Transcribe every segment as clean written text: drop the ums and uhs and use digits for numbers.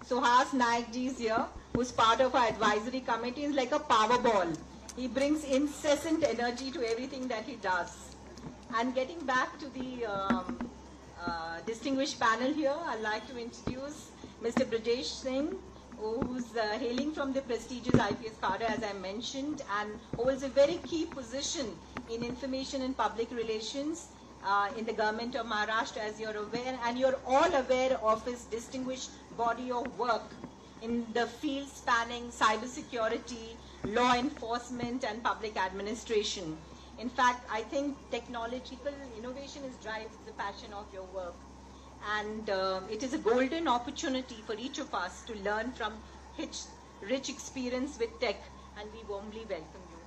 Suhas Naik ji is here, who's part of our advisory committee, is like a power ball. He brings incessant energy to everything that he does. And getting back to the distinguished panel here, I'd like to introduce Mr. Brajesh Singh, who's hailing from the prestigious IPS cadre, as I mentioned, and holds a very key position in information and public relations in the government of Maharashtra, as you're aware, and you're all aware of his distinguished body of work in the field spanning cybersecurity, law enforcement, and public administration. In fact, I think technological innovation drives the passion of your work. And it is a golden opportunity for each of us to learn from his rich experience with tech, and we warmly welcome you.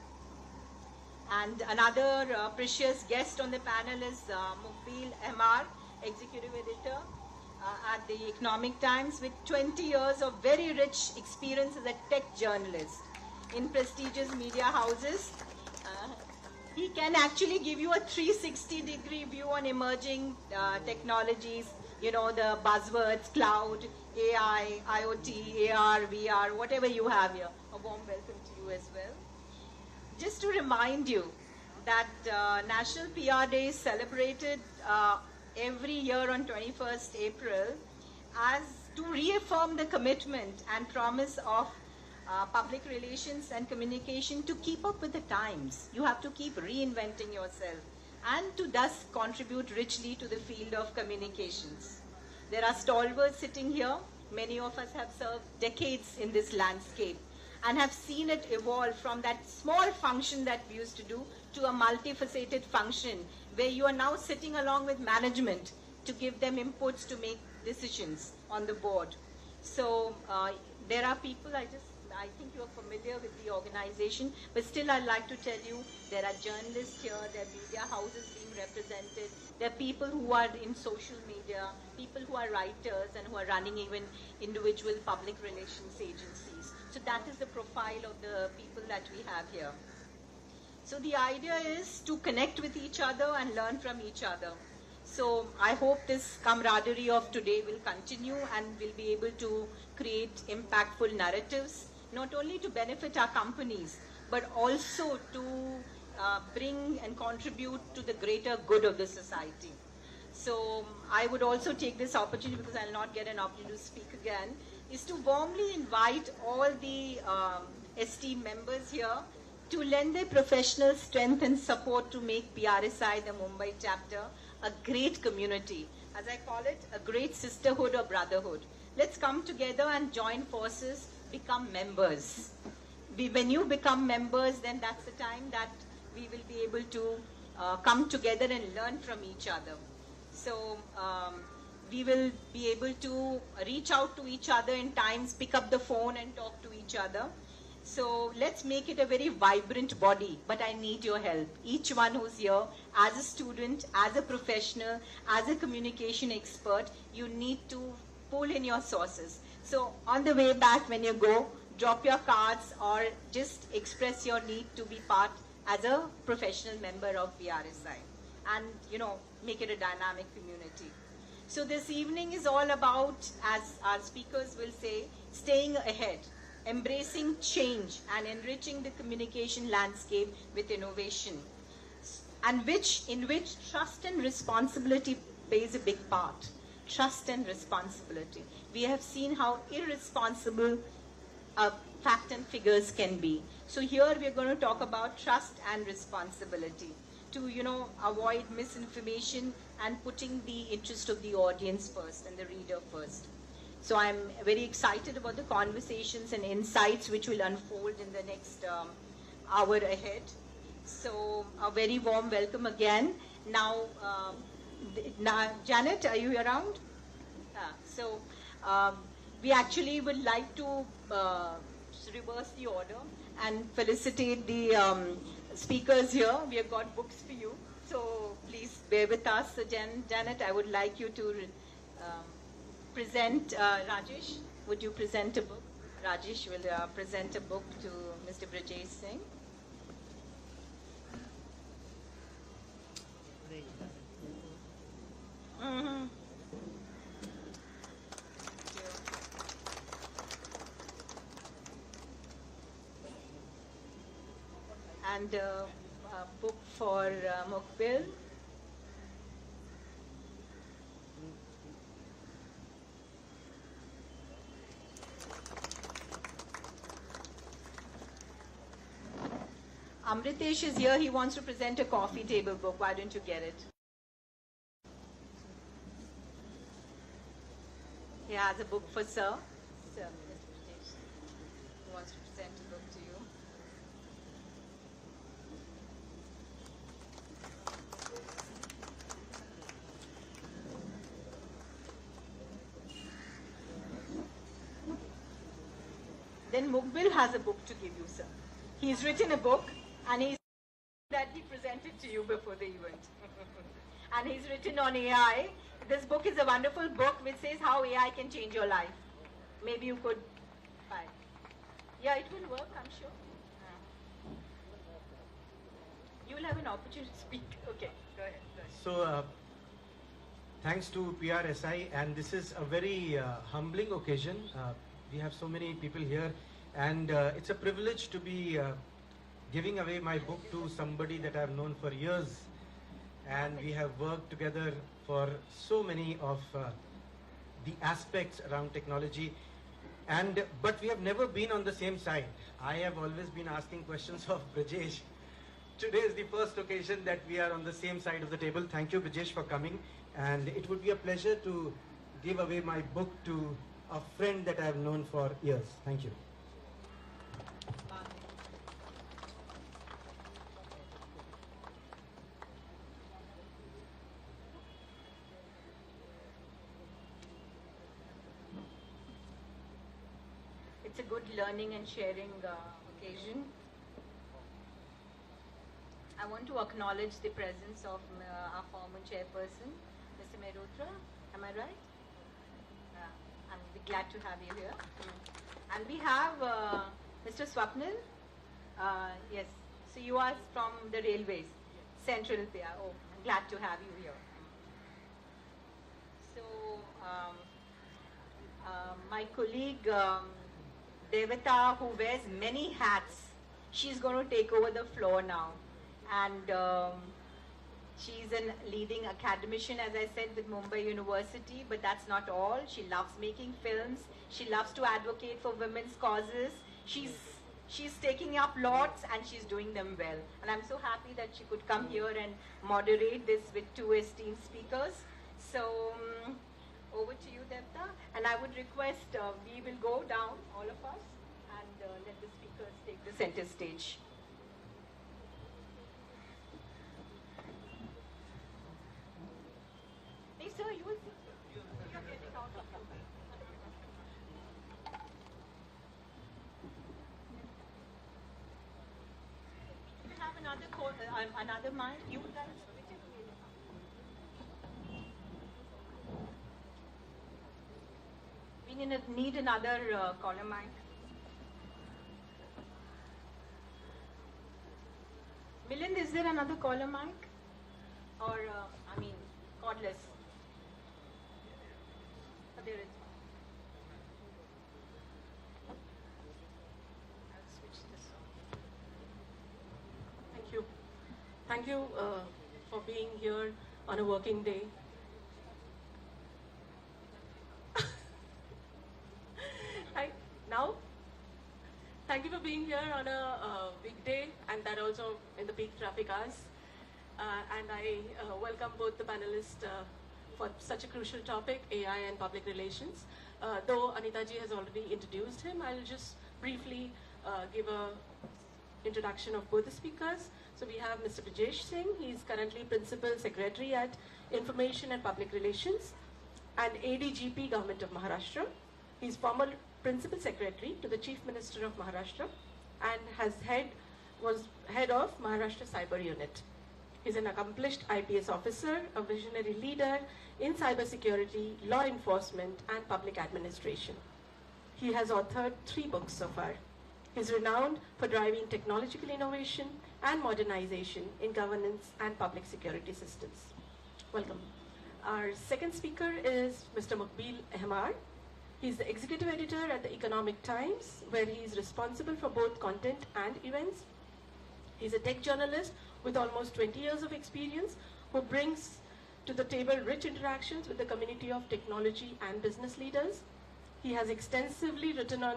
And another precious guest on the panel is Muqbil Ahmar, Executive Editor at the Economic Times, with 20 years of very rich experience as a tech journalist in prestigious media houses. He can actually give you a 360-degree view on emerging technologies, you know, the buzzwords, cloud, AI, IoT, AR, VR, whatever you have here. A warm welcome to you as well. Just to remind you that National PR Day is celebrated every year on 21st April as to reaffirm the commitment and promise of public relations and communication to keep up with the times. You have to keep reinventing yourself and to thus contribute richly to the field of communications. There are stalwarts sitting here. Many of us have served decades in this landscape and have seen it evolve from that small function that we used to do to a multifaceted function where you are now sitting along with management to give them inputs to make decisions on the board. So there are people, I think you are familiar with the organization, but still I'd like to tell you there are journalists here, there are media houses being represented, there are people who are in social media, people who are writers and who are running even individual public relations agencies. So that is the profile of the people that we have here. So the idea is to connect with each other and learn from each other. So I hope this camaraderie of today will continue and we'll be able to create impactful narratives, not only to benefit our companies, but also to bring and contribute to the greater good of the society. So I would also take this opportunity, because I'll not get an opportunity to speak again, is to warmly invite all the esteemed members here to lend their professional strength and support to make PRSI, the Mumbai chapter, a great community. As I call it, a great sisterhood or brotherhood. Let's come together and join forces, become members. When you become members, then that's the time that we will be able to come together and learn from each other. So we will be able to reach out to each other in times, pick up the phone and talk to each other. So let's make it a very vibrant body, but I need your help. Each one who's here, as a student, as a professional, as a communication expert, you need to pull in your sources. So on the way back when you go, drop your cards or just express your need to be part as a professional member of PRSI and, you know, make it a dynamic community. So this evening is all about, as our speakers will say, staying ahead, embracing change and enriching the communication landscape with innovation, and in which trust and responsibility plays a big part. Trust and responsibility. We have seen how irresponsible fact and figures can be. So here we are going to talk about trust and responsibility to, you know, avoid misinformation and putting the interest of the audience first and the reader first. So I'm very excited about the conversations and insights which will unfold in the next hour ahead. So a very warm welcome again. Now, Janet, are you around? We actually would like to reverse the order and felicitate the speakers here. We have got books for you, so please bear with us. So Janet, I would like you to present, Rajesh, would you present a book? Rajesh will present a book to Mr. Brajesh Singh. and a book for Mukbil. Amritesh is here. He wants to present a coffee table book. Why don't you get it? He has a book for Sir. Sir, Mr. British, who wants to present a book to you. Then Mukbil has a book to give you, sir. He's written a book and he's that he presented to you before the event. And he's written on AI. This book is a wonderful book which says how AI can change your life. Maybe you could buy it. Yeah, it will work, I'm sure. You will have an opportunity to speak. Okay, go ahead. So, thanks to PRSI, and this is a very humbling occasion. We have so many people here, and it's a privilege to be giving away my book to somebody that I've known for years, and we have worked together for so many of the aspects around technology, but we have never been on the same side. I have always been asking questions of Brajesh. Today is the first occasion that we are on the same side of the table. Thank you, Brajesh, for coming, and it would be a pleasure to give away my book to a friend that I have known for years. Thank you. It's a good learning and sharing occasion. I want to acknowledge the presence of our former chairperson, Mr. Mehrotra. Am I right? I'm glad to have you here. And we have Mr. Swapnil. Yes, so you are from the railways, Central PR. Oh, I'm glad to have you here. So, my colleague Devata, who wears many hats, she's going to take over the floor now. And she's a leading academician, as I said, with Mumbai University, but that's not all. She loves making films. She loves to advocate for women's causes. She's taking up lots and she's doing them well. And I'm so happy that she could come here and moderate this with two esteemed speakers. So, over to you, Devta. And I would request we will go down, all of us, and let the speakers take the center stage. Hey, sir, you will sit. You're getting out of the way. You have another mic. You guys. We need another caller mic. Milind, is there another caller mic? Or, cordless? Oh, there is one. I'll switch this on. Thank you. Thank you for being here on a working day. Thank you for being here on a weekday, and that also in the peak traffic hours. And I welcome both the panelists for such a crucial topic, AI and public relations. Though Anita ji has already introduced him, I'll just briefly give a introduction of both the speakers. So we have Mr. Brajesh Singh. He's currently Principal Secretary at Information and Public Relations and ADGP Government of Maharashtra. He's former Principal Secretary to the Chief Minister of Maharashtra and was head of Maharashtra Cyber Unit. He's an accomplished IPS officer, a visionary leader in cybersecurity, law enforcement, and public administration. He has authored 3 books so far. He's renowned for driving technological innovation and modernization in governance and public security systems. Welcome. Our second speaker is Mr. Mukbil Ahmar. He's the executive editor at the Economic Times, where he is responsible for both content and events. He's a tech journalist with almost 20 years of experience who brings to the table rich interactions with the community of technology and business leaders. He has extensively written on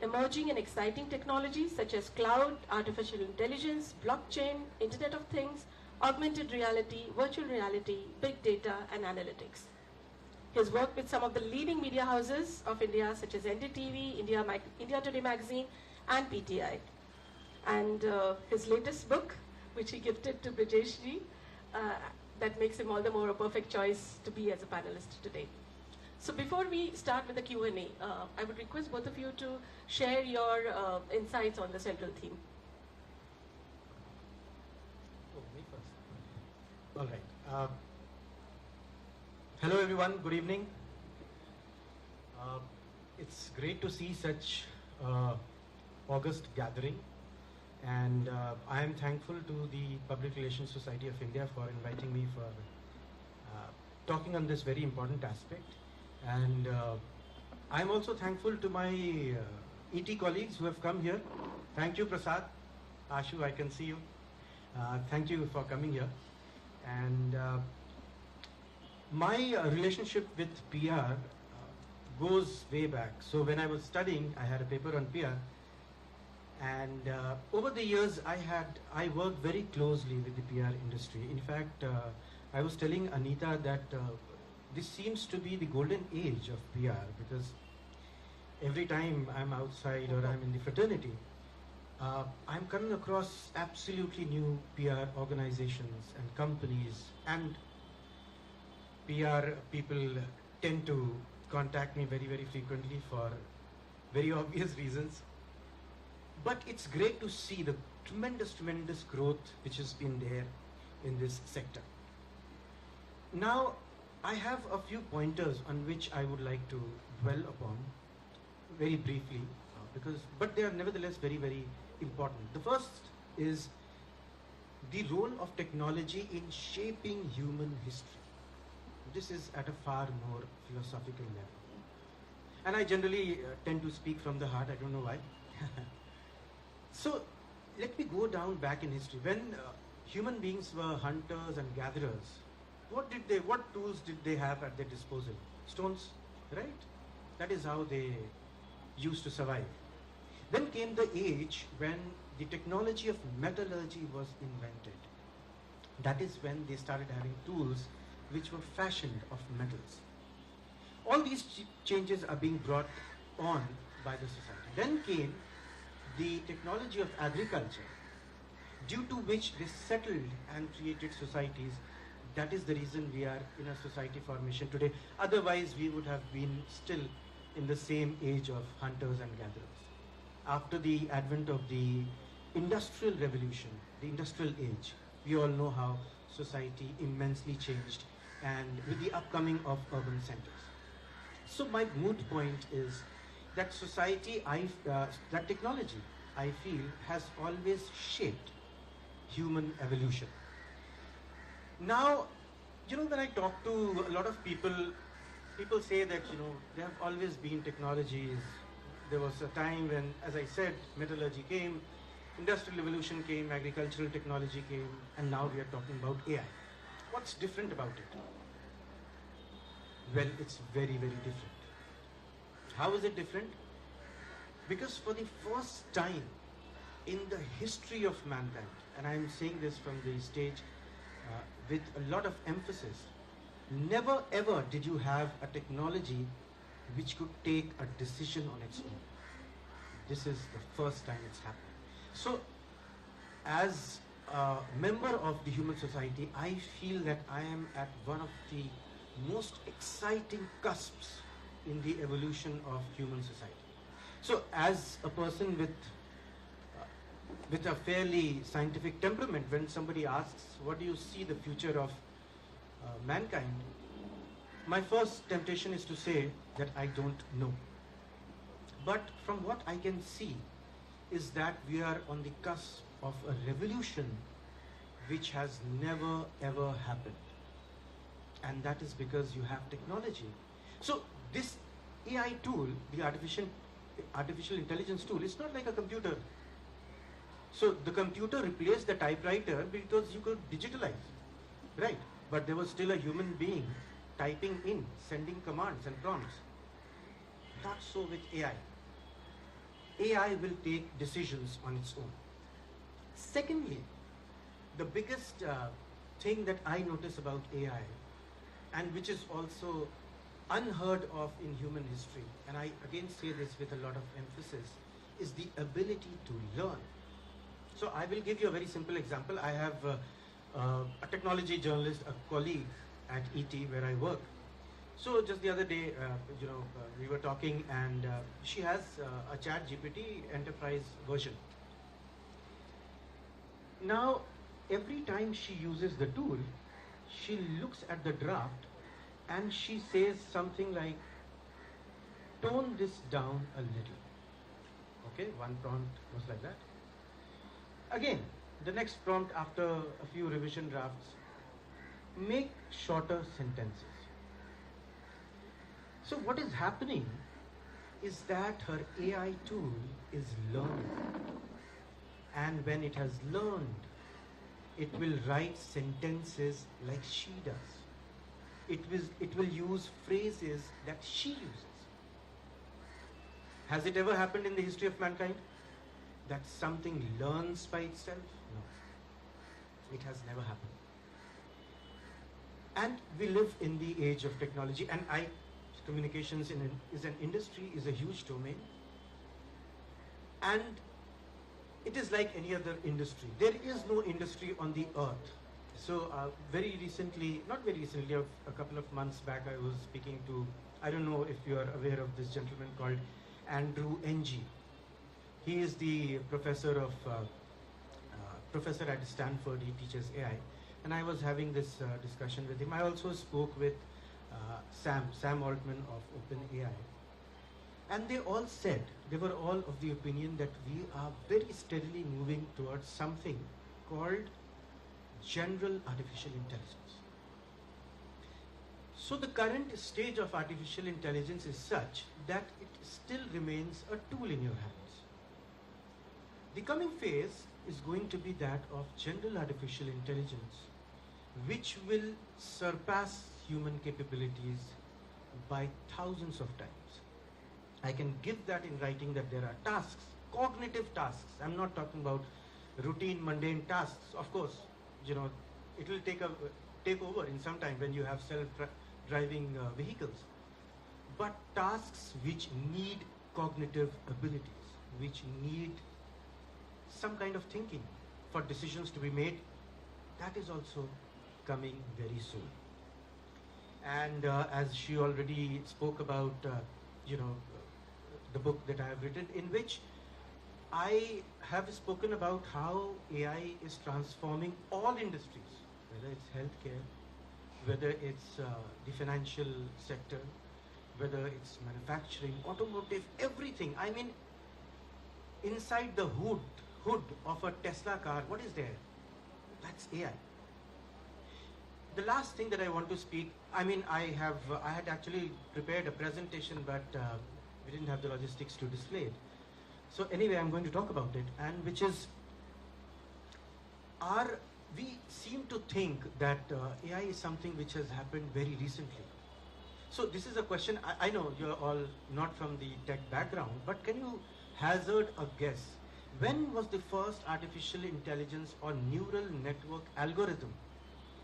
emerging and exciting technologies such as cloud, artificial intelligence, blockchain, Internet of Things, augmented reality, virtual reality, big data, and analytics. He has worked with some of the leading media houses of India such as NDTV, India Today Magazine, and PTI. And his latest book, which he gifted to Brijesh ji, that makes him all the more a perfect choice to be as a panelist today. So before we start with the Q&A, I would request both of you to share your insights on the central theme. Oh, me first. All right. Hello everyone, good evening. It's great to see such August gathering, and I am thankful to the Public Relations Society of India for inviting me for talking on this very important aspect. And I'm also thankful to my ET colleagues who have come here. Thank you, Prasad. Ashu, I can see you. Thank you for coming here. And my relationship with PR goes way back. So when I was studying, I had a paper on PR. And over the years, I worked very closely with the PR industry. In fact, I was telling Anita that this seems to be the golden age of PR, because every time I'm outside or I'm in the fraternity, I'm coming across absolutely new PR organizations and companies, and PR people tend to contact me very, very frequently for very obvious reasons. But it's great to see the tremendous growth which has been there in this sector. Now, I have a few pointers on which I would like to dwell upon very briefly, but they are nevertheless very, very important. The first is the role of technology in shaping human history. This is at a far more philosophical level. And I generally tend to speak from the heart, I don't know why. So, let me go down back in history. When human beings were hunters and gatherers, what tools did they have at their disposal? Stones, right? That is how they used to survive. Then came the age when the technology of metallurgy was invented. That is when they started having tools which were fashioned of metals. All these changes are being brought on by the society. Then came the technology of agriculture, due to which they settled and created societies. That is the reason we are in a society formation today. Otherwise, we would have been still in the same age of hunters and gatherers. After the advent of the industrial revolution, the industrial age, we all know how society immensely changed, and with the upcoming of urban centers. So my moot point is that society, that technology, I feel, has always shaped human evolution. Now, when I talk to a lot of people, people say that, there have always been technologies. There was a time when, as I said, metallurgy came, industrial revolution came, agricultural technology came, and now we are talking about AI. What's different about it? Well, it's very, very different. How is it different? Because for the first time in the history of mankind, and I'm saying this from the stage with a lot of emphasis, never ever did you have a technology which could take a decision on its own. This is the first time it's happening. So, as a member of the human society, I feel that I am at one of the most exciting cusps in the evolution of human society. So, as a person with a fairly scientific temperament, when somebody asks, what do you see the future of mankind? My first temptation is to say that I don't know. But from what I can see is that we are on the cusp of a revolution which has never ever happened. And that is because you have technology. So this AI tool, the artificial intelligence tool, is not like a computer. So the computer replaced the typewriter because you could digitalize, right? But there was still a human being typing in, sending commands and prompts. Not so with AI. AI will take decisions on its own. Secondly, the biggest thing that I notice about AI, and which is also unheard of in human history, and I again say this with a lot of emphasis, is the ability to learn. So I will give you a very simple example. I have a technology journalist, a colleague at ET where I work. So just the other day, we were talking, and she has a ChatGPT enterprise version. Now, every time she uses the tool, she looks at the draft and she says something like, tone this down a little. Okay, one prompt was like that. Again, the next prompt after a few revision drafts, make shorter sentences. So what is happening is that her AI tool is learning. And when it has learned, it will write sentences like she does. It will use phrases that she uses. Has it ever happened in the history of mankind that something learns by itself? No. It has never happened. And we live in the age of technology, and communications is an industry, is a huge domain. And it is like any other industry. There is no industry on the earth. So very recently, not very recently, a couple of months back, I was speaking to, I don't know if you are aware of this gentleman called Andrew Ng. He is the professor at Stanford. He teaches AI. And I was having this discussion with him. I also spoke with Sam Altman of OpenAI. And they all said, they were all of the opinion that we are very steadily moving towards something called general artificial intelligence. So the current stage of artificial intelligence is such that it still remains a tool in your hands. The coming phase is going to be that of general artificial intelligence, which will surpass human capabilities by thousands of times. I can give that in writing that there are tasks, cognitive tasks. I'm not talking about routine, mundane tasks. Of course, it will take over in some time when you have self-driving vehicles. But tasks which need cognitive abilities, which need some kind of thinking for decisions to be made, that is also coming very soon. And as she already spoke about, the book that I have written, in which I have spoken about how AI is transforming all industries, whether it's healthcare, whether it's the financial sector, whether it's manufacturing, automotive, everything. I mean, inside the hood of a Tesla car, what is there? That's AI. The last thing that I want to speak, I had actually prepared a presentation, but we didn't have the logistics to display it. So anyway, I'm going to talk about it, and which is, we seem to think that AI is something which has happened very recently. So this is a question, I know you're all not from the tech background, but can you hazard a guess? When was the first artificial intelligence or neural network algorithm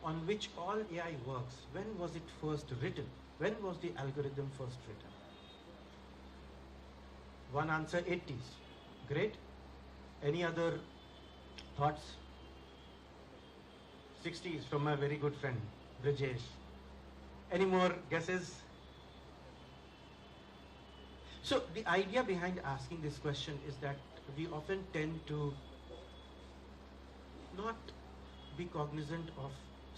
on which all AI works? When was it first written? When was the algorithm first written? One answer, 80s. Great. Any other thoughts? 60s from my very good friend, Brajesh. Any more guesses? So the idea behind asking this question is that we often tend to not be cognizant of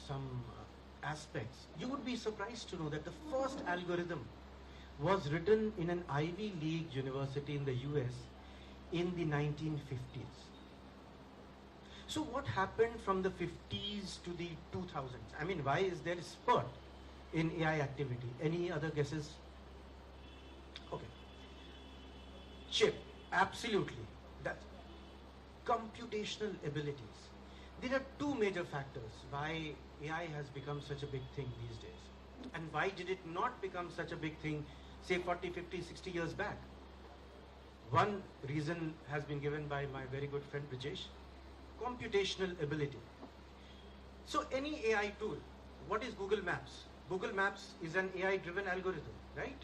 some aspects. You would be surprised to know that the first algorithm was written in an Ivy League university in the US in the 1950s. So what happened from the 50s to the 2000s? I mean, why is there a spurt in AI activity? Any other guesses? Okay. Chip, absolutely. That's computational abilities. There are two major factors why AI has become such a big thing these days. And why did it not become such a big thing, say 40, 50, 60 years back? One reason has been given by my very good friend Brajesh, computational ability. So any AI tool, what is Google Maps? Google Maps is an AI-driven algorithm, right?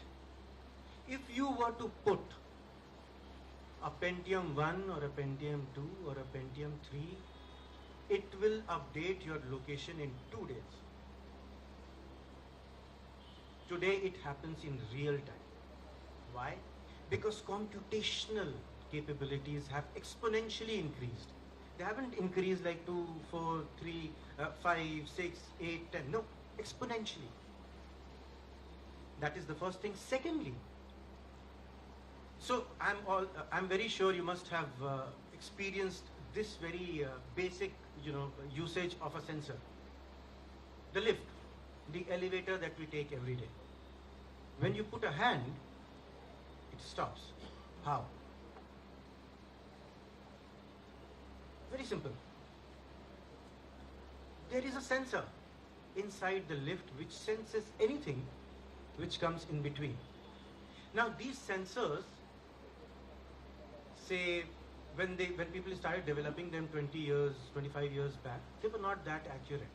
If you were to put a Pentium 1 or a Pentium 2 or a Pentium 3, it will update your location in 2 days. Today it happens in real time. Why? Because computational capabilities have exponentially increased. They haven't increased like 2, 4, 3, 5, 6, 8, 10. No, exponentially. That is the first thing. Secondly, so I'm very sure you must have experienced this very basic, usage of a sensor. The lift, the elevator that we take every day. When you put a hand, it stops. How? Very simple. There is a sensor inside the lift which senses anything which comes in between. Now these sensors, say when people started developing them 20 years, 25 years back, they were not that accurate.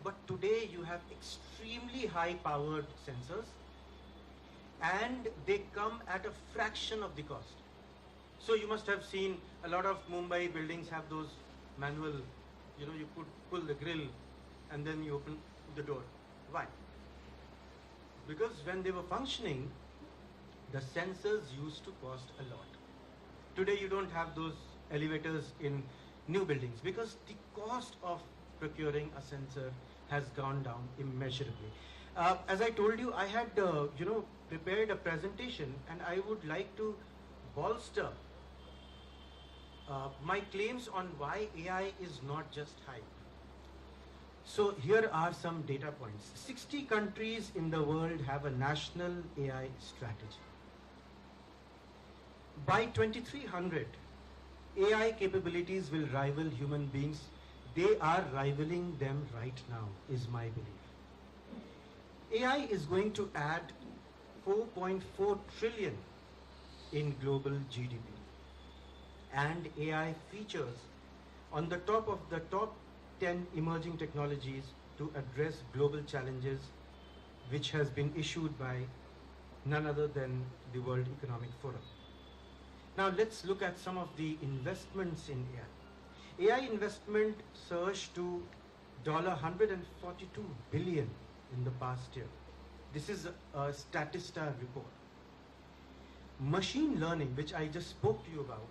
But today you have extremely high powered sensors and they come at a fraction of the cost. So you must have seen a lot of Mumbai buildings have those manual, you pull the grill and then you open the door. Why? Because when they were functioning, the sensors used to cost a lot. Today you don't have those elevators in new buildings because the cost of procuring a sensor has gone down immeasurably. As I told you, I had prepared a presentation and I would like to bolster my claims on why AI is not just hype. So here are some data points. 60 countries in the world have a national AI strategy. By 2300, AI capabilities will rival human beings. They are rivaling them right now, is my belief. AI is going to add 4.4 trillion in global GDP. And AI features on the top of the top 10 emerging technologies to address global challenges, which has been issued by none other than the World Economic Forum. Now let's look at some of the investments in AI. AI investment surged to $142 billion in the past year. This is a Statista report. Machine learning, which I just spoke to you about,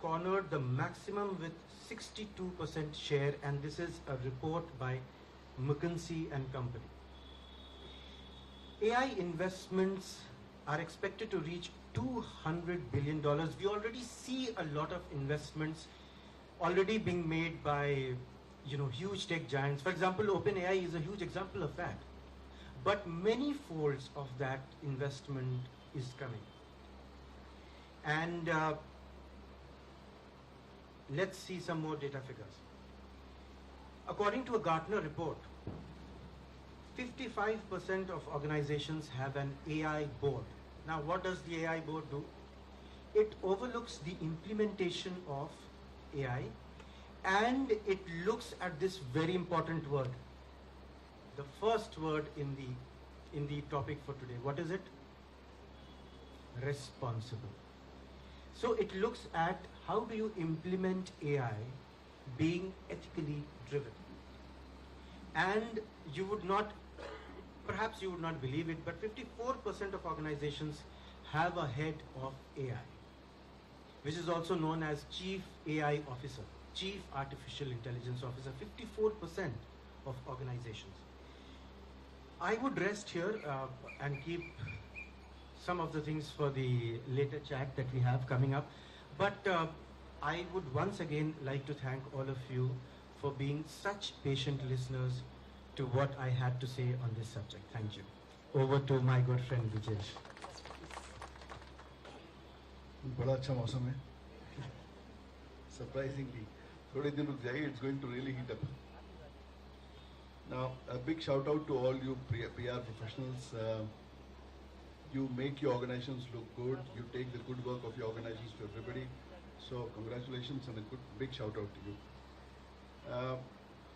cornered the maximum with 62% share, and this is a report by McKinsey and Company. AI investments are expected to reach $200 billion. We already see a lot of investments already being made by huge tech giants. For example, OpenAI is a huge example of that. But many folds of that investment is coming. And let's see some more data figures. According to a Gartner report, 55% of organizations have an AI board. Now, what does the AI board do? It overlooks the implementation of AI and it looks at this very important word. The first word in the topic for today. What is it? Responsible. So it looks at how do you implement AI being ethically driven. And you would not, perhaps you would not believe it, but 54% of organizations have a head of AI, which is also known as Chief AI Officer, Chief Artificial Intelligence Officer, 54% of organizations. I would rest here and keep some of the things for the later chat that we have coming up. But I would once again like to thank all of you for being such patient listeners to what I had to say on this subject. Thank you. Over to my good friend Brajesh. बड़ा अच्छा मौसम है surprisingly. थोड़े दिन रुक जाइए, it's going to really heat up. Now, a big shout out to all you PR professionals. You make your organizations look good. You take the good work of your organizations to everybody. So, congratulations and a big shout out to you.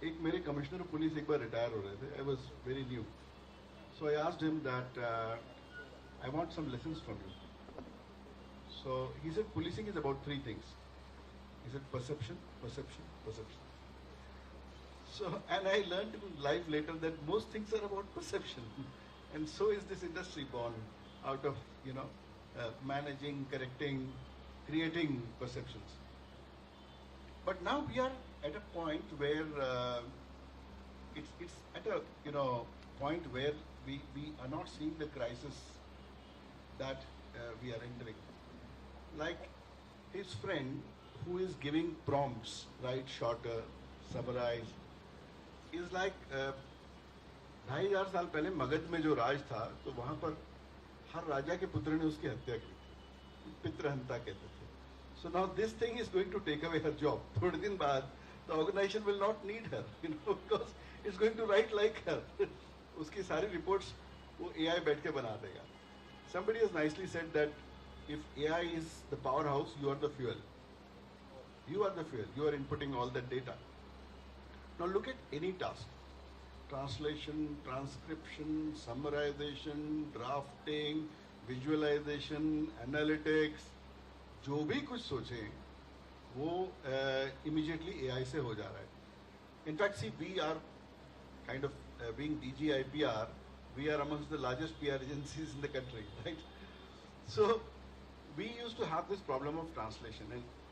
एक मेरे commissioner police एक बार retire हो रहे थे. I was very new. So I asked him that I want some lessons from you. So he said policing is about three things. He said perception, perception, perception. So, and I learned in life later that most things are about perception. And so is this industry born out of, managing, correcting, creating perceptions. But now we are at a point where it's at a, point where we are not seeing the crisis that we are entering. Like his friend who is giving prompts, right, shorter, summarize, is like 2500 साल पहले मगध में जो राज था तो वहाँ पर हर राजा के पुत्र ने उसकी हत्या की थी, पितृहंता कहते थे. So now this thing is going to take away her job. थोड़े दिन बाद the organization will not need her, because it's going to write like her. उसकी सारी reports वो AI बैठ के बना देगा. Somebody has nicely said that if AI is the powerhouse, you are the fuel. You are the fuel. You are inputting all that data. Now look at any task. Translation, transcription, summarization, drafting, visualization, analytics, जो भी कुछ सोचें वो immediately AI से हो जा रहा है. In fact, see, we are kind of being DG IPR, we are amongst the largest PR agencies in the country, right? So we used to have this problem of translation,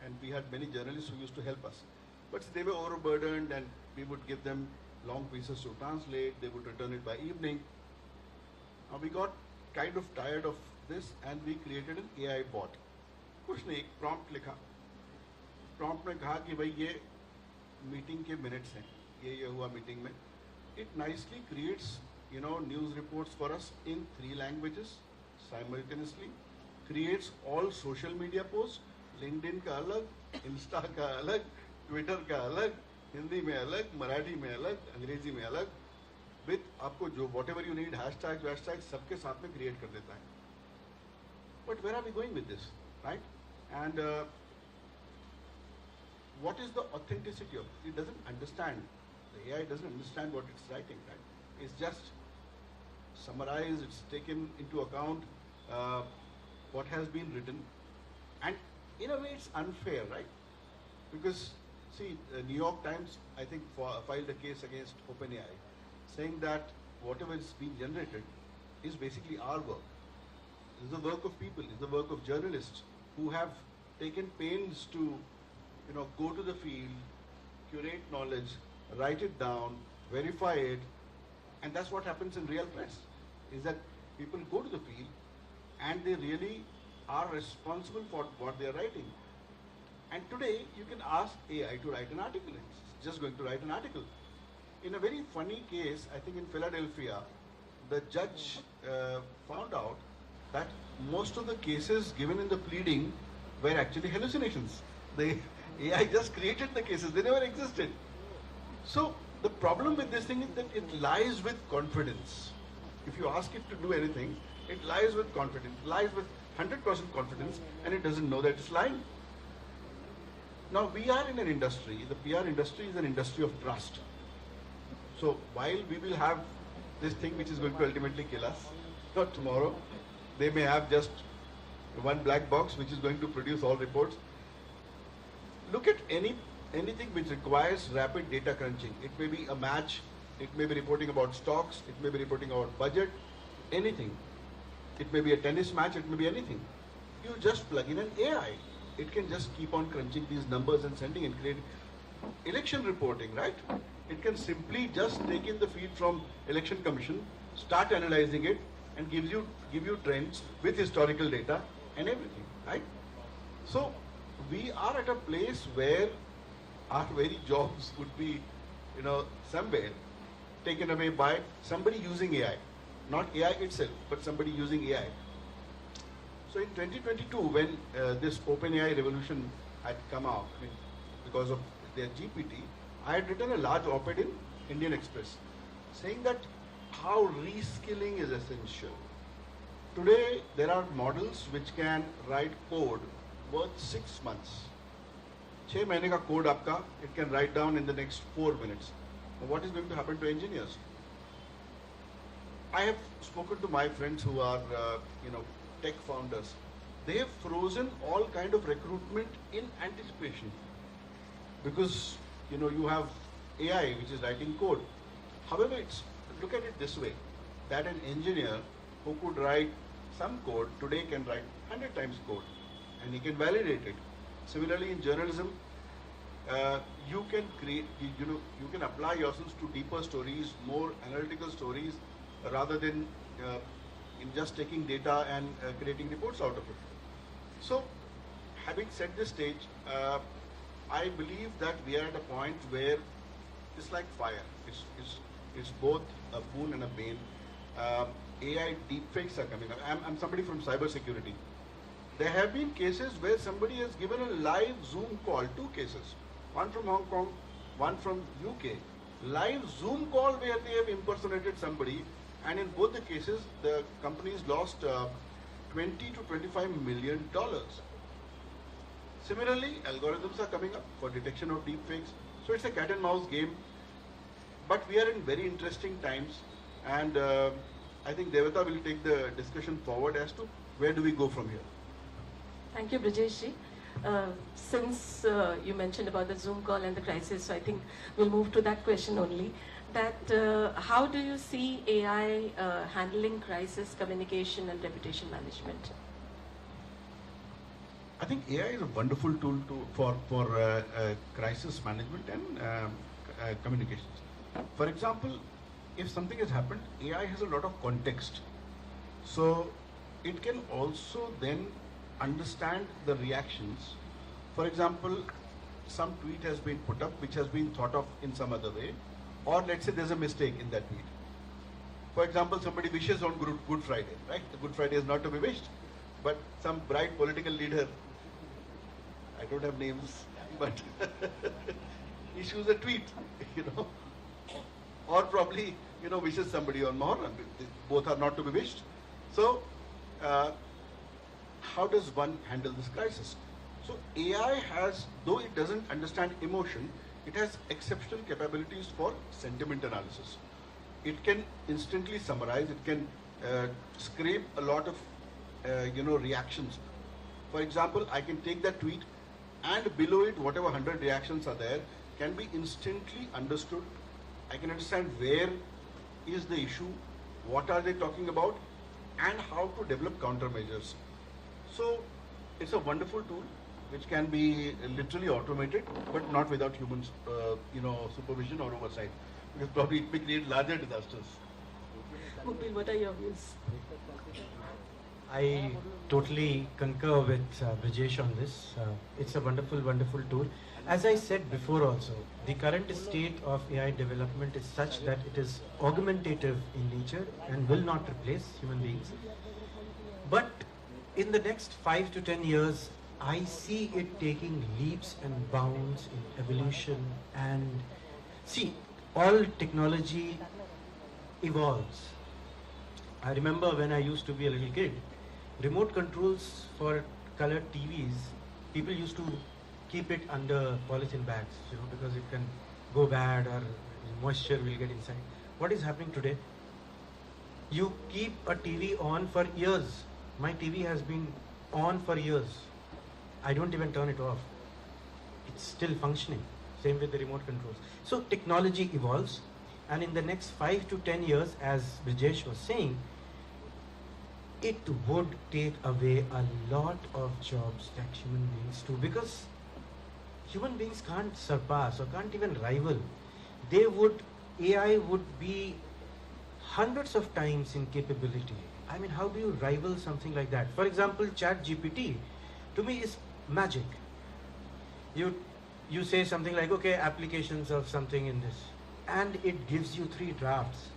and we had many journalists who used to help us. But they were overburdened, and we would give them long pieces to translate, they would return it by evening. Now we got kind of tired of this, and we created an AI bot. कुछ नहीं, एक prompt लिखा. Prompt में कहा कि भाई ये meeting के मिनट्स हैं, ये हुआ मीटिंग में. It nicely creates, news reports for us in 3 languages simultaneously. Creates all social media posts, LinkedIn का अलग, Insta का अलग, Twitter का अलग, हिंदी में अलग, मराठी में अलग, अंग्रेजी में अलग. With आपको जो whatever you need, hashtags, सबके साथ में create कर देता है. But where are we going with this, right? And what is the authenticity of it? It doesn't understand. The AI doesn't understand what it's writing, right? It's just summarized, it's taken into account what has been written. And in a way it's unfair, right? Because, see, New York Times, I think, filed a case against OpenAI, saying that whatever is being generated is basically our work. It's the work of people, it's the work of journalists who have taken pains to, go to the field, curate knowledge, write it down, verify it, and that's what happens in real press, is that people go to the field and they really are responsible for what they are writing. And today, you can ask AI to write an article. It's just going to write an article. In a very funny case, I think in Philadelphia, the judge found out that most of the cases given in the pleading were actually hallucinations. The AI just created the cases, they never existed. So the problem with this thing is that it lies with confidence. If you ask it to do anything, it lies with confidence, lies with 100% confidence, and it doesn't know that it's lying. Now we are in an industry, the PR industry is an industry of trust. So while we will have this thing which is going to ultimately kill us, not tomorrow, they may have just one black box which is going to produce all reports. Look at anything which requires rapid data crunching. It may be a match, it may be reporting about stocks, it may be reporting about budget, anything. It may be a tennis match, it may be anything. You just plug in an AI. It can just keep on crunching these numbers and sending and creating election reporting, right? It can simply just take in the feed from Election Commission, start analyzing it, and give you trends with historical data and everything, right? So we are at a place where our very jobs would be, somewhere taken away by somebody using AI. Not AI itself, but somebody using AI. So in 2022, when this OpenAI revolution had come out, because of their GPT, I had written a large op-ed in Indian Express saying that how reskilling is essential. Today, there are models which can write code worth 6 months. 6 महीने का code आपका, it can write down in the next 4 minutes. Now, what is going to happen to engineers? I have spoken to my friends who are, tech founders. They have frozen all kind of recruitment in anticipation because, you have AI which is writing code. However, look at it this way, that an engineer who could write some code today can write 100 times code and he can validate it. Similarly, in journalism, you can create, you can apply yourselves to deeper stories, more analytical stories, rather than in just taking data and creating reports out of it. So, having set this stage, I believe that we are at a point where it's like fire. It's both a boon and a bane. AI deepfakes are coming up. I'm somebody from cybersecurity. There have been cases where somebody has given a live Zoom call, 2 cases, one from Hong Kong, one from UK. Live Zoom call where they have impersonated somebody, and in both the cases, the companies lost 20 to 25 million dollars. Similarly, algorithms are coming up for detection of deepfakes. So it's a cat and mouse game. But we are in very interesting times, and I think Devata will take the discussion forward as to where do we go from here. Thank you, Brajesh ji. Since you mentioned about the Zoom call and the crisis, so I think we'll move to that question only. That how do you see AI handling crisis communication and reputation management? I think AI is a wonderful tool for crisis management and communications. For example, if something has happened, AI has a lot of context. So it can also then understand the reactions. For example, some tweet has been put up which has been thought of in some other way, or let's say there's a mistake in that tweet. For example, somebody wishes on Good Friday, right? The Good Friday is not to be wished, but some bright political leader, I don't have names, but issues a tweet, or probably, wishes somebody on Muharram. Both are not to be wished. So, how does one handle this crisis? So AI has, though it doesn't understand emotion, it has exceptional capabilities for sentiment analysis. It can instantly summarize, it can scrape a lot of, reactions. For example, I can take that tweet and below it, whatever 100 reactions are there, can be instantly understood. I can understand where is the issue, what are they talking about, and how to develop countermeasures. So it's a wonderful tool which can be literally automated, but not without human, supervision or oversight, because probably it may create larger disasters. Mukbil, what are your views? I totally concur with Brajesh on this. It's a wonderful, wonderful tool. As I said before also, the current state of AI development is such that it is augmentative in nature and will not replace human beings. But in the next 5 to 10 years, I see it taking leaps and bounds in evolution. And see, all technology evolves. I remember when I used to be a little kid, remote controls for colored TVs, people used to keep it under polythene bags, because it can go bad or moisture will get inside. What is happening today? You keep a TV on for years. My TV has been on for years. I don't even turn it off. It's still functioning. Same with the remote controls. So technology evolves, and in the next 5 to 10 years, as Brajesh was saying, it would take away a lot of jobs that human beings do, because human beings can't surpass or can't even rival. AI would be hundreds of times in capability. I mean, how do you rival something like that? For example, ChatGPT, to me, is magic. You say something like, okay, applications of something in this, and it gives you 3 drafts,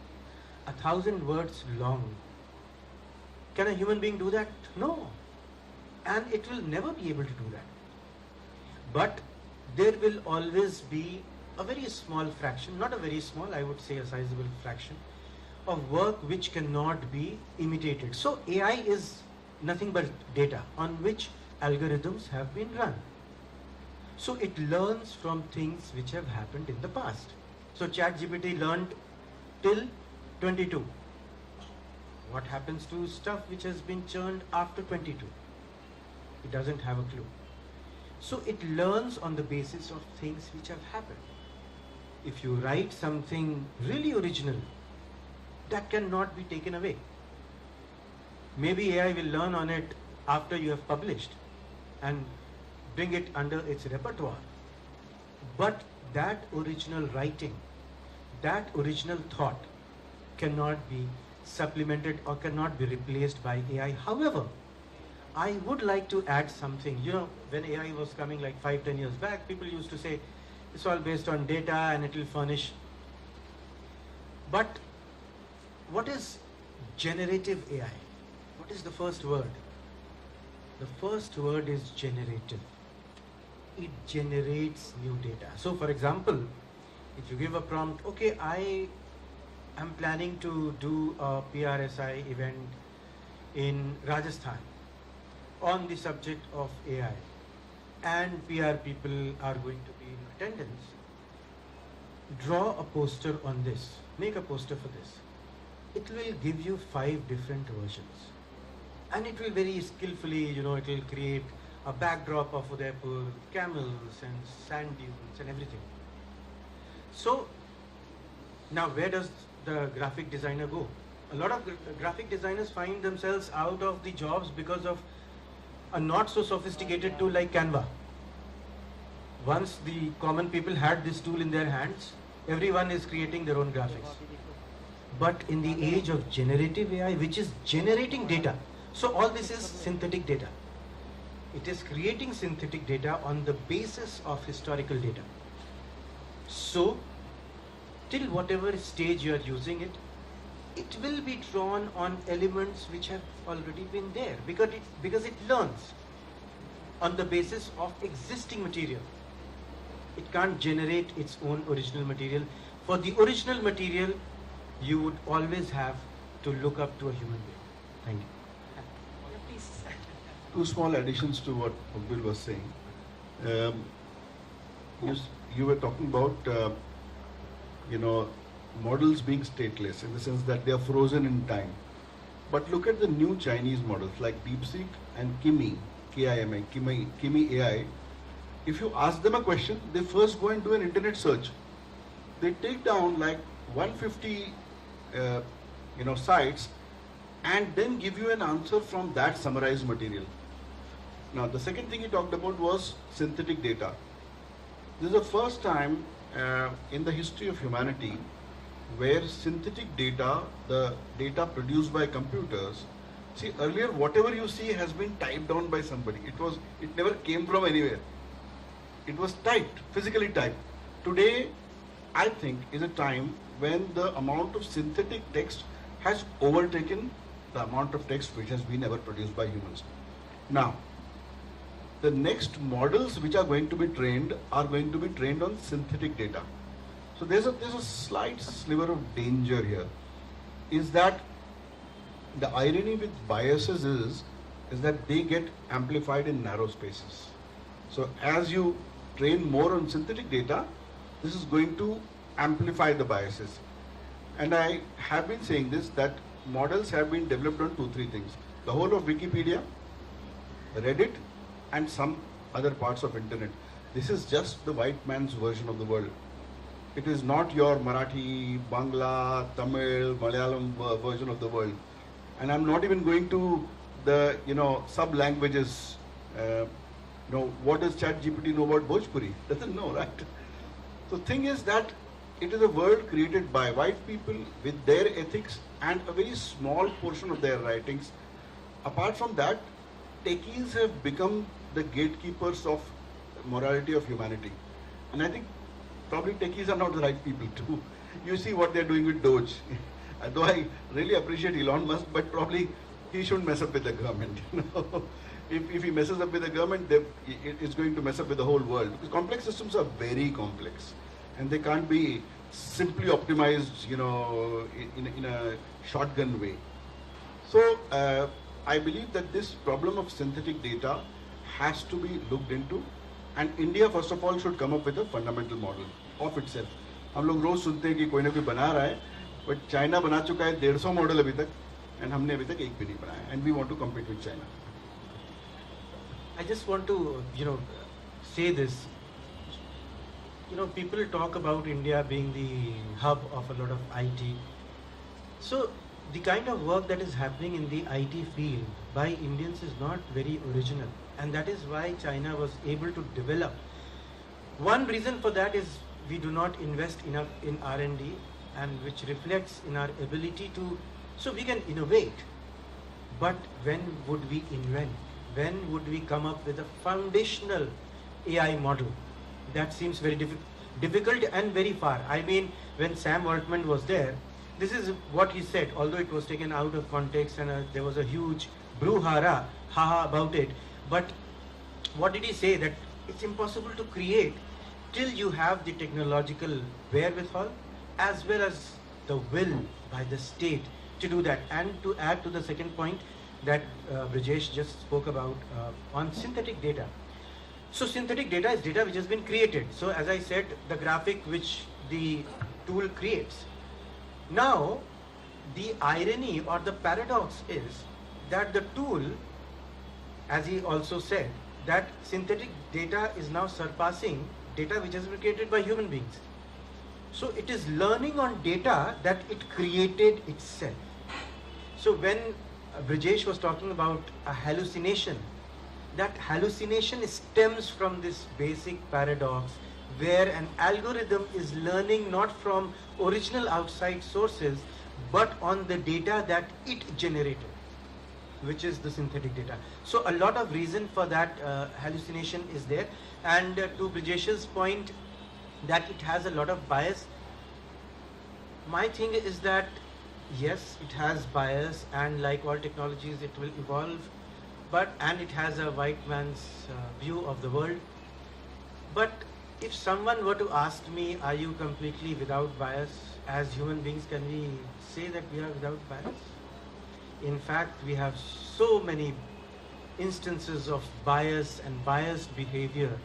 1,000 words long. Can a human being do that? No. And it will never be able to do that. But there will always be a very small fraction, not a very small, I would say a sizable fraction, of work which cannot be imitated. So AI is nothing but data on which algorithms have been run. So it learns from things which have happened in the past. So ChatGPT learned till 22. What happens to stuff which has been churned after 22? It doesn't have a clue. So it learns on the basis of things which have happened. If you write something really original, that cannot be taken away. Maybe AI will learn on it after you have published and bring it under its repertoire. But that original writing, that original thought cannot be supplemented or cannot be replaced by AI. However, I would like to add something. You know, when AI was coming like 5-10 years back, people used to say it's all based on data and it will furnish. But what is generative AI? What is the first word? The first word is generative. It generates new data. So for example, if you give a prompt, okay, I am planning to do a PRSI event in Rajasthan on the subject of AI, and PR people are going to be in attendance. Draw a poster on this, make a poster for this. It will give you 5 different versions. And it will very skillfully, you know, it will create a backdrop of Udaipur, camels and sand dunes and everything. So now where does the graphic designer go? A lot of graphic designers find themselves out of the jobs because of a not so sophisticated tool like Canva. Once the common people had this tool in their hands, everyone is creating their own graphics. But in the age of generative AI, which is generating data, so all this is synthetic data. It is creating synthetic data on the basis of historical data. So, till whatever stage you are using it, it will be drawn on elements which have already been there because it learns on the basis of existing material. It can't generate its own original material. For the original material, you would always have to look up to a human being. Thank you. Please. 2 small additions to what Mukbil was saying. You were talking about, models being stateless in the sense that they are frozen in time. But look at the new Chinese models like DeepSeek and Kimi, K-I-M-I, Kimi AI. If you ask them a question, they first go and do an internet search. They take down like 150 sites and then give you an answer from that summarized material. Now, the second thing he talked about was synthetic data. This is the first time in the history of humanity where synthetic data, the data produced by computers, see earlier whatever you see has been typed down by somebody. It never came from anywhere. It was typed, physically typed. Today, I think, is a time when the amount of synthetic text has overtaken the amount of text which has been ever produced by humans. Now, the next models which are going to be trained are going to be trained on synthetic data. So there's a slight sliver of danger here, is that the irony with biases is that they get amplified in narrow spaces. So as you train more on synthetic data, this is going to amplify the biases. And I have been saying this, that models have been developed on 2-3 things. The whole of Wikipedia, Reddit, and some other parts of internet. This is just the white man's version of the world. It is not your Marathi, Bangla, Tamil, Malayalam version of the world. And I'm not even going to the sub-languages. What does ChatGPT know about Bhojpuri? Doesn't know, right? So the thing is that it is a world created by white people with their ethics and a very small portion of their writings. Apart from that, techies have become the gatekeepers of morality of humanity. And I think probably techies are not the right people too. You see what they're doing with Doge. Though I really appreciate Elon Musk, but probably he shouldn't mess up with the government. if he messes up with the government, it's going to mess up with the whole world. Because complex systems are very complex, and they can't be simply optimized, in a shotgun way. So I believe that this problem of synthetic data has to be looked into, and India first of all should come up with a fundamental model of itself. हम लोग रोज सुनते हैं कि कोई ना कोई बना रहा है, but China बना चुका है 150 मॉडल अभी तक, and हमने अभी तक एक भी नहीं बनाया, and we want to compete with China. I just want to, say this. People talk about India being the hub of a lot of IT. So the kind of work that is happening in the IT field by Indians is not very original, and that is why China was able to develop. One reason for that is we do not invest enough in R&D, and which reflects in our ability to, so we can innovate. But when would we invent? When would we come up with a foundational AI model? That seems very difficult and very far. I mean, when Sam Altman was there, this is what he said, although it was taken out of context and there was a huge brouhaha about it. But what did he say? That it's impossible to create till you have the technological wherewithal as well as the will by the state to do that. And to add to the second point that Brijesh just spoke about on synthetic data. So synthetic data is data which has been created. So as I said, the graphic which the tool creates. Now, the irony or the paradox is that the tool, as he also said, that synthetic data is now surpassing data which has been created by human beings. So it is learning on data that it created itself. So when Brijesh was talking about a hallucination, that hallucination stems from this basic paradox where an algorithm is learning not from original outside sources but on the data that it generated, which is the synthetic data. So a lot of reason for that hallucination is there. And to Brijesh's point that it has a lot of bias, my thing is that yes, it has bias, and like all technologies it will evolve, and it has a white man's view of the world. But if someone were to ask me, are you completely without bias? As human beings, can we say that we are without bias? In fact, we have so many instances of bias and biased behavior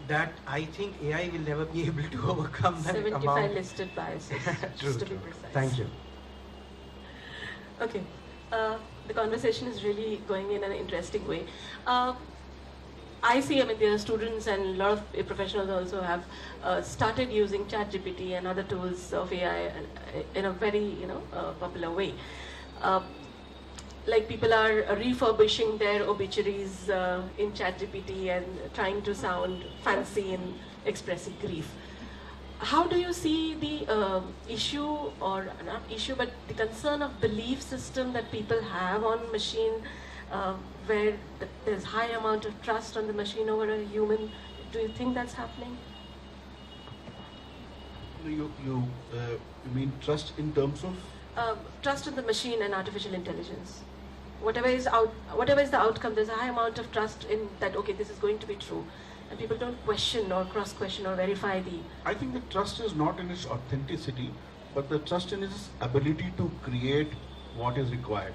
that I think AI will never be able to overcome that 75 amount. listed biases, True, just to be true. precise. Thank you. Okay, the conversation is really going in an interesting way. I see, there are students and a lot of professionals also have started using ChatGPT and other tools of AI in a very, popular way. Like people are refurbishing their obituaries in ChatGPT and trying to sound fancy in expressing grief. How do you see the issue, or not issue, but the concern of belief system that people have on machine, where there's high amount of trust on the machine over a human? Do you think that's happening? You mean trust in terms of? Trust in the machine and artificial intelligence. Whatever is the outcome, there's a high amount of trust in that, okay, this is going to be true. And people don't question or cross-question or verify the... I think the trust is not in its authenticity, but the trust in its ability to create what is required.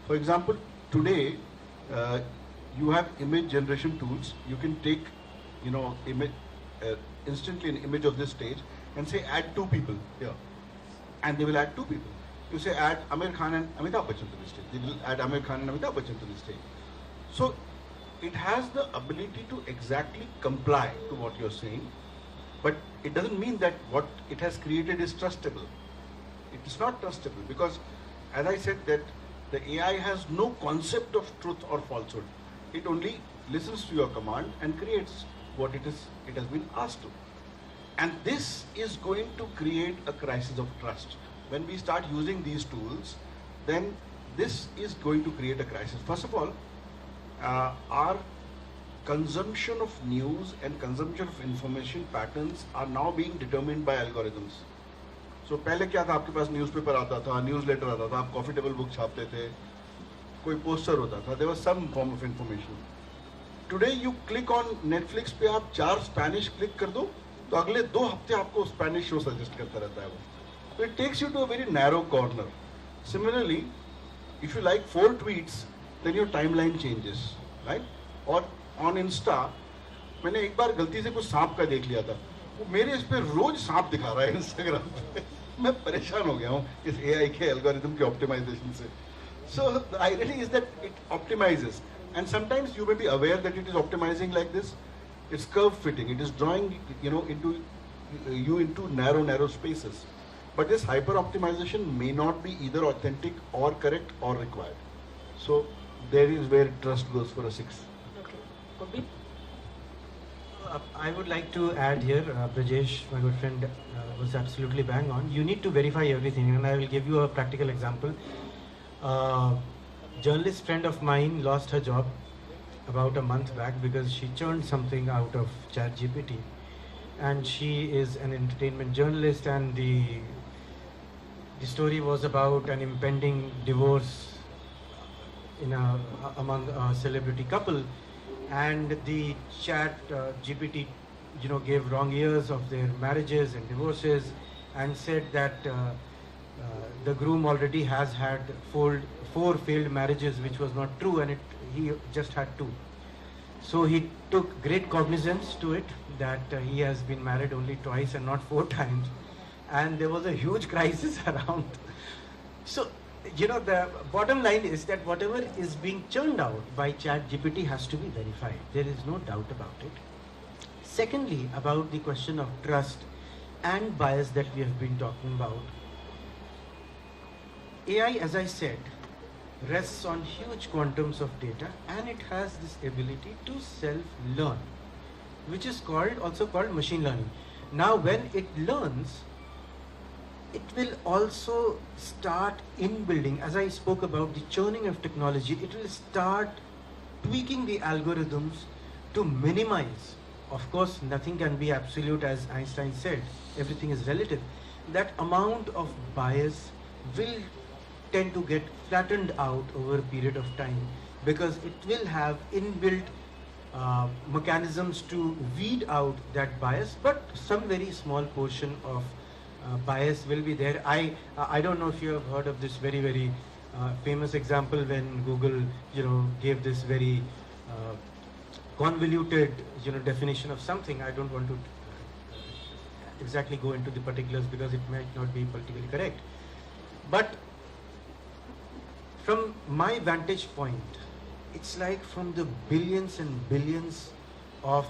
For example, today, you have image generation tools. You can take, instantly an image of this stage and say, add 2 people here. And they will add 2 people. You say, add Amir Khan and Amitabh Bachchan to this stage. They will add Amir Khan and Amitabh Bachchan to this stage. So, it has the ability to exactly comply to what you're saying, but it doesn't mean that what it has created is trustable. It is not trustable because, as I said, that the AI has no concept of truth or falsehood. It only listens to your command and creates what it has been asked to. And this is going to create a crisis of trust. When we start using these tools, then this is going to create a crisis. First of all, our consumption of news and consumption of information patterns are now being determined by algorithms. So पहले क्या था, आपके पास newspaper आता था, newsletter आता था, आप coffee table book छापते थे, कोई पोस्टर होता था, there was some form of information. Today you click on Netflix पे आप 4 स्पेनिश क्लिक कर दो तो अगले 2 हफ्ते आपको स्पेनिश शो सजेस्ट करता रहता है वो. So it takes you to a very narrow corner. Similarly, if you like 4 tweets, then your timeline changes, right? और on Insta मैंने एक बार गलती से कुछ सांप का देख लिया था, वो मेरे इस पे रोज सांप दिखा रहा है Instagram पे. मैं परेशान हो गया हूँ इस AI के एल्गोरिथम के ऑप्टिमाइजेशन से. So the irony is that it optimizes, and sometimes you may be aware that it is optimizing like this. It's curve fitting. It is drawing, into narrow spaces. But this hyper optimization may not be either authentic or correct or required. So there is where trust goes for a 6. Okay. Could be. I would like to add here, Brajesh, my good friend, was absolutely bang on. You need to verify everything, and I will give you a practical example. Journalist friend of mine lost her job about a month back because she churned something out of ChatGPT, and she is an entertainment journalist, and the story was about an impending divorce among a celebrity couple. And the GPT, gave wrong years of their marriages and divorces, and said that the groom already has had 4 failed marriages, which was not true, and he just had 2. So he took great cognizance to it that he has been married only twice and not 4 times, and there was a huge crisis around. So, the bottom line is that whatever is being churned out by ChatGPT has to be verified. There is no doubt about it. Secondly, about the question of trust and bias that we have been talking about, AI, as I said, rests on huge quantums of data, and it has this ability to self-learn, which is also called machine learning. Now, when it learns, it will also start inbuilding, as I spoke about the churning of technology, it will start tweaking the algorithms to minimize. Of course, nothing can be absolute, as Einstein said, everything is relative. That amount of bias will tend to get flattened out over a period of time, because it will have inbuilt mechanisms to weed out that bias, but some very small portion of bias will be there. I don't know if you have heard of this very famous example when Google gave this very convoluted definition of something. I don't want to exactly go into the particulars because it might not be politically correct, but from my vantage point, it's like from the billions and billions of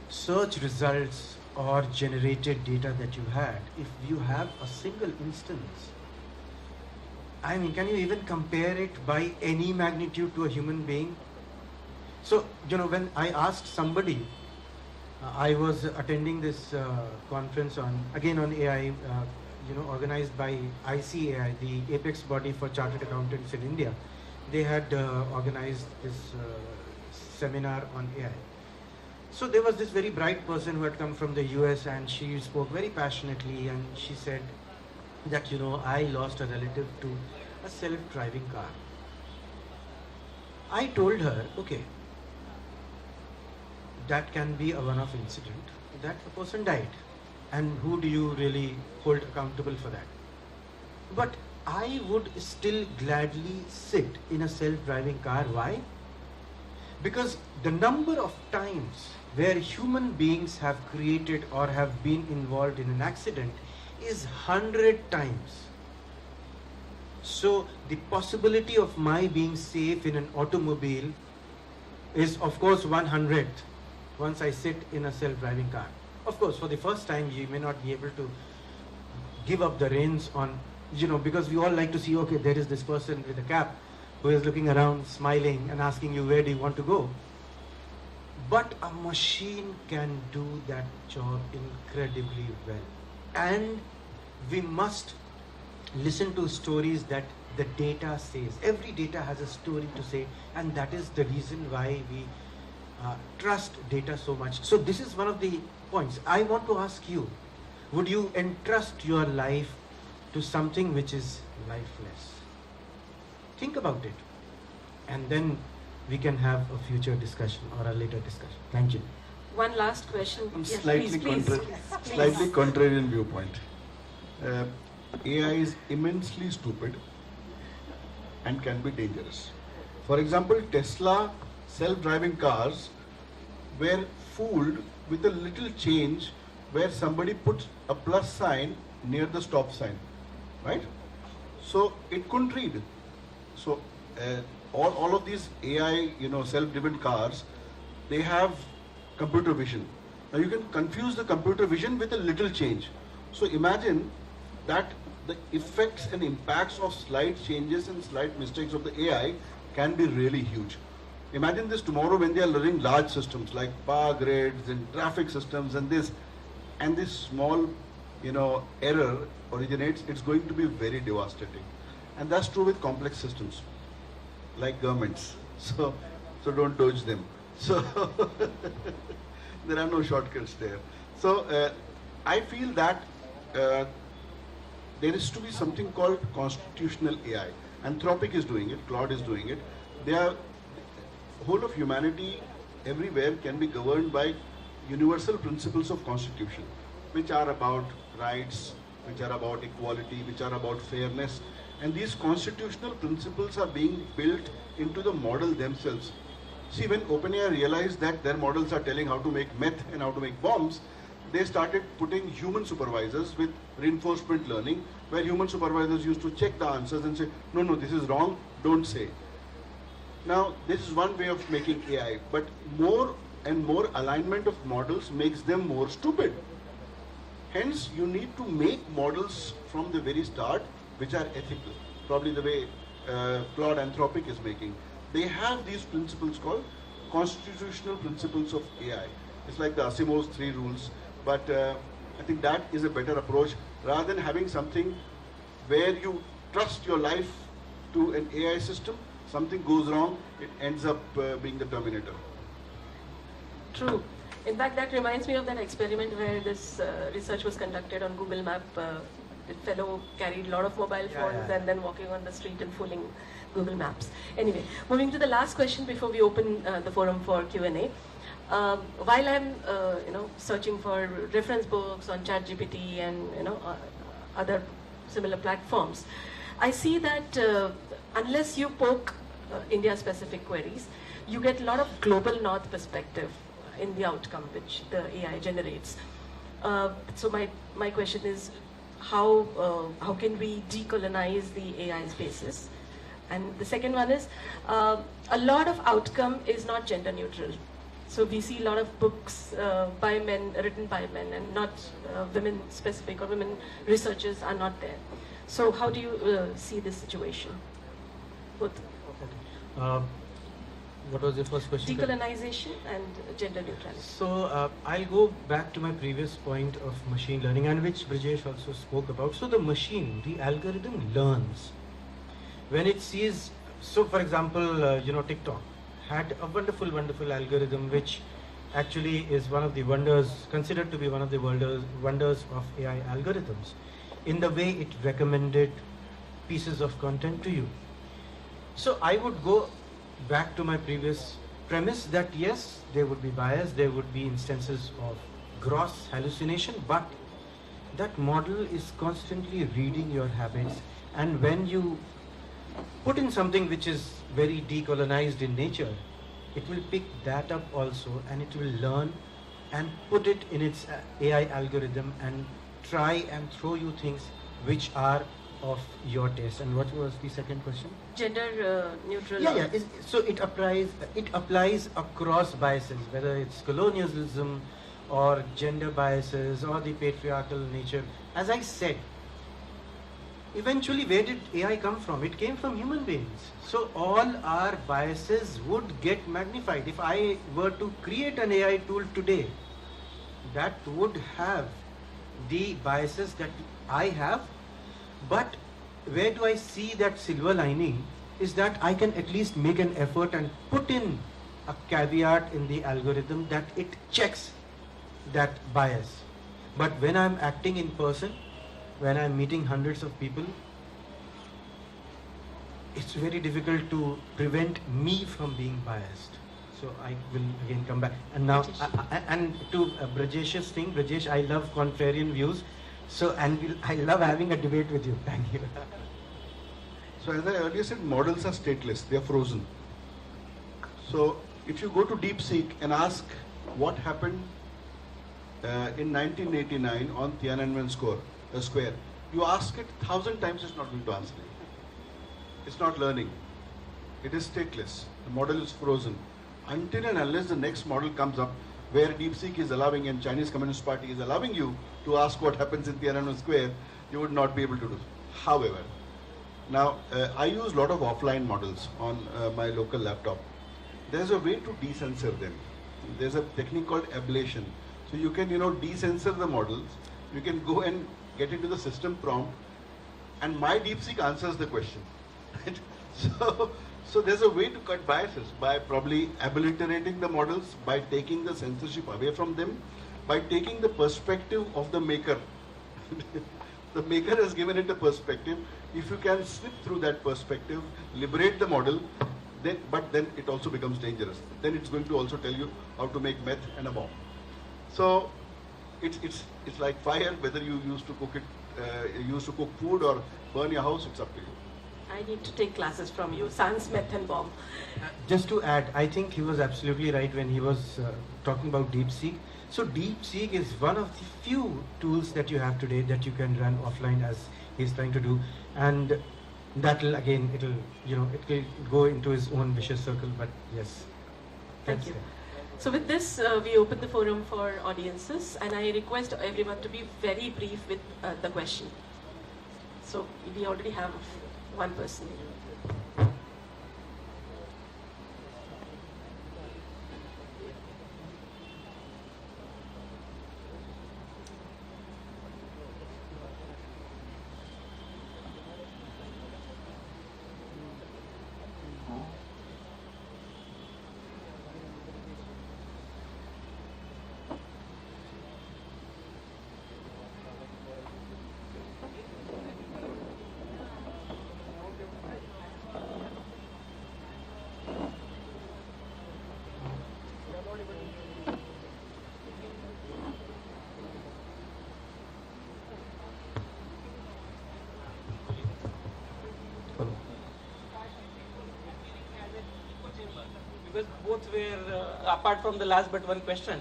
search results or generated data that you had, if you have a single instance, I mean, can you even compare it by any magnitude to a human being? So, when I asked somebody, I was attending this conference on AI, organized by ICAI, the apex body for chartered accountants in India. They had organized this seminar on AI. So there was this very bright person who had come from the US, and she spoke very passionately, and she said that, I lost a relative to a self-driving car. I told her, okay, that can be a one-off incident, that a person died, and who do you really hold accountable for that? But I would still gladly sit in a self-driving car. Why? Because the number of times where human beings have created or have been involved in an accident is 100 times. So the possibility of my being safe in an automobile is of course 100th once I sit in a self-driving car. Of course, for the first time you may not be able to give up the reins on, because we all like to see, okay, there is this person with a cap who is looking around, smiling and asking you, where do you want to go? But a machine can do that job incredibly well. And we must listen to stories that the data says. Every data has a story to say, and that is the reason why we trust data so much. So this is one of the points. I want to ask you, would you entrust your life to something which is lifeless? think about it, and then we can have a future discussion or a later discussion. Thank you. One last question. Yes, Slightly, please. slightly contrarian viewpoint. AI is immensely stupid and can be dangerous. For example, Tesla self-driving cars were fooled with a little change where somebody puts a plus sign near the stop sign, right? So it couldn't read. So all of these AI, self-driven cars, they have computer vision. Now you can confuse the computer vision with a little change. So imagine that the effects and impacts of slight changes and slight mistakes of the AI can be really huge. Imagine this tomorrow when they are learning large systems like power grids and traffic systems, and this small, error originates, it's going to be very devastating. And that's true with complex systems like governments. So don't dodge them. So there are no shortcuts there. So I feel that there is to be something called constitutional AI. Anthropic is doing it, Claude is doing it. Whole of humanity everywhere can be governed by universal principles of constitution, which are about rights, which are about equality, which are about fairness. And these constitutional principles are being built into the model themselves. See, when OpenAI realized that their models are telling how to make meth and how to make bombs, they started putting human supervisors with reinforcement learning, where human supervisors used to check the answers and say, no, this is wrong, don't say. Now, this is one way of making AI, but more and more alignment of models makes them more stupid. Hence, you need to make models from the very start which are ethical, probably the way Claude Anthropic is making. They have these principles called constitutional principles of AI. It's like the Asimov's 3 rules, but I think that is a better approach rather than having something where you trust your life to an AI system. Something goes wrong, it ends up being the Terminator. True. In fact, that reminds me of that experiment where this research was conducted on Google Map. The fellow carried a lot of mobile phones and then walking on the street and fooling Google Maps. Anyway, moving to the last question before we open the forum for Q&A. While I'm, searching for reference books on ChatGPT and other similar platforms, I see that unless you poke India-specific queries, you get a lot of global north perspective in the outcome which the AI generates. So my question is, how can we decolonize the AI spaces? And the second one is, a lot of outcome is not gender neutral. So we see a lot of books by men, written by men, and not women specific, or women researchers are not there. So how do you see this situation? Both. What was your first question? Decolonization and gender neutrality. So I'll go back to my previous point of machine learning, and which Brijesh also spoke about. So the machine, the algorithm learns when it sees. So for example, TikTok had a wonderful algorithm which actually is one of the wonders, considered to be one of the wonders of AI algorithms, in the way it recommended pieces of content to you. So I would go back to my previous premise that yes, there would be bias, there would be instances of gross hallucination, but that model is constantly reading your habits, and when you put in something which is very decolonized in nature, it will pick that up also, and it will learn and put it in its AI algorithm and try and throw you things which are of your taste. And what was the second question? Gender neutral. So it applies across biases, whether it's colonialism or gender biases or the patriarchal nature. As I said, eventually where did AI come from? It came from human beings. So all our biases would get magnified. If I were to create an AI tool today, that would have the biases that I have. But where do I see that silver lining is that I can at least make an effort and put in a caveat in the algorithm that it checks that bias. But when I'm acting in person, when I'm meeting hundreds of people, it's very difficult to prevent me from being biased. So I will again come back. And now, and to Brajesh's thing, Brajesh, I love contrarian views. So, and I love having a debate with you. Thank you. So as I earlier said, models are stateless, they are frozen. So if you go to DeepSeek and ask what happened in 1989 on Tiananmen Square, you ask it 1,000 times, it's not going to answer you. It's not learning. It is stateless. The model is frozen. Until and unless the next model comes up where DeepSeek is allowing and Chinese Communist Party is allowing you to ask what happens in Tiananmen Square, you would not be able to do so. However, now I use a lot of offline models on my local laptop. There's a way to decensor them. There's a technique called ablation. So you can, decensor the models. You can go and get into the system prompt, and my DeepSeek answers the question. Right? So there's a way to cut biases by probably obliterating the models, by taking the censorship away from them, by taking the perspective of the maker. The maker has given it a perspective. If you can slip through that perspective, liberate the model, but then it also becomes dangerous. Then it's going to also tell you how to make meth and a bomb. So it's like fire. Whether you used to cook food or burn your house, it's up to you. I need to take classes from you. Sans meth and bomb. Just to add, I think he was absolutely right when he was talking about DeepSeek. So DeepSeek is one of the few tools that you have today that you can run offline, as he's trying to do, and that will again, it will go into his own vicious circle. But yes, Thank you. So with this, we open the forum for audiences, and I request everyone to be very brief with the question. So we already have one person. Because both were apart from the last but one question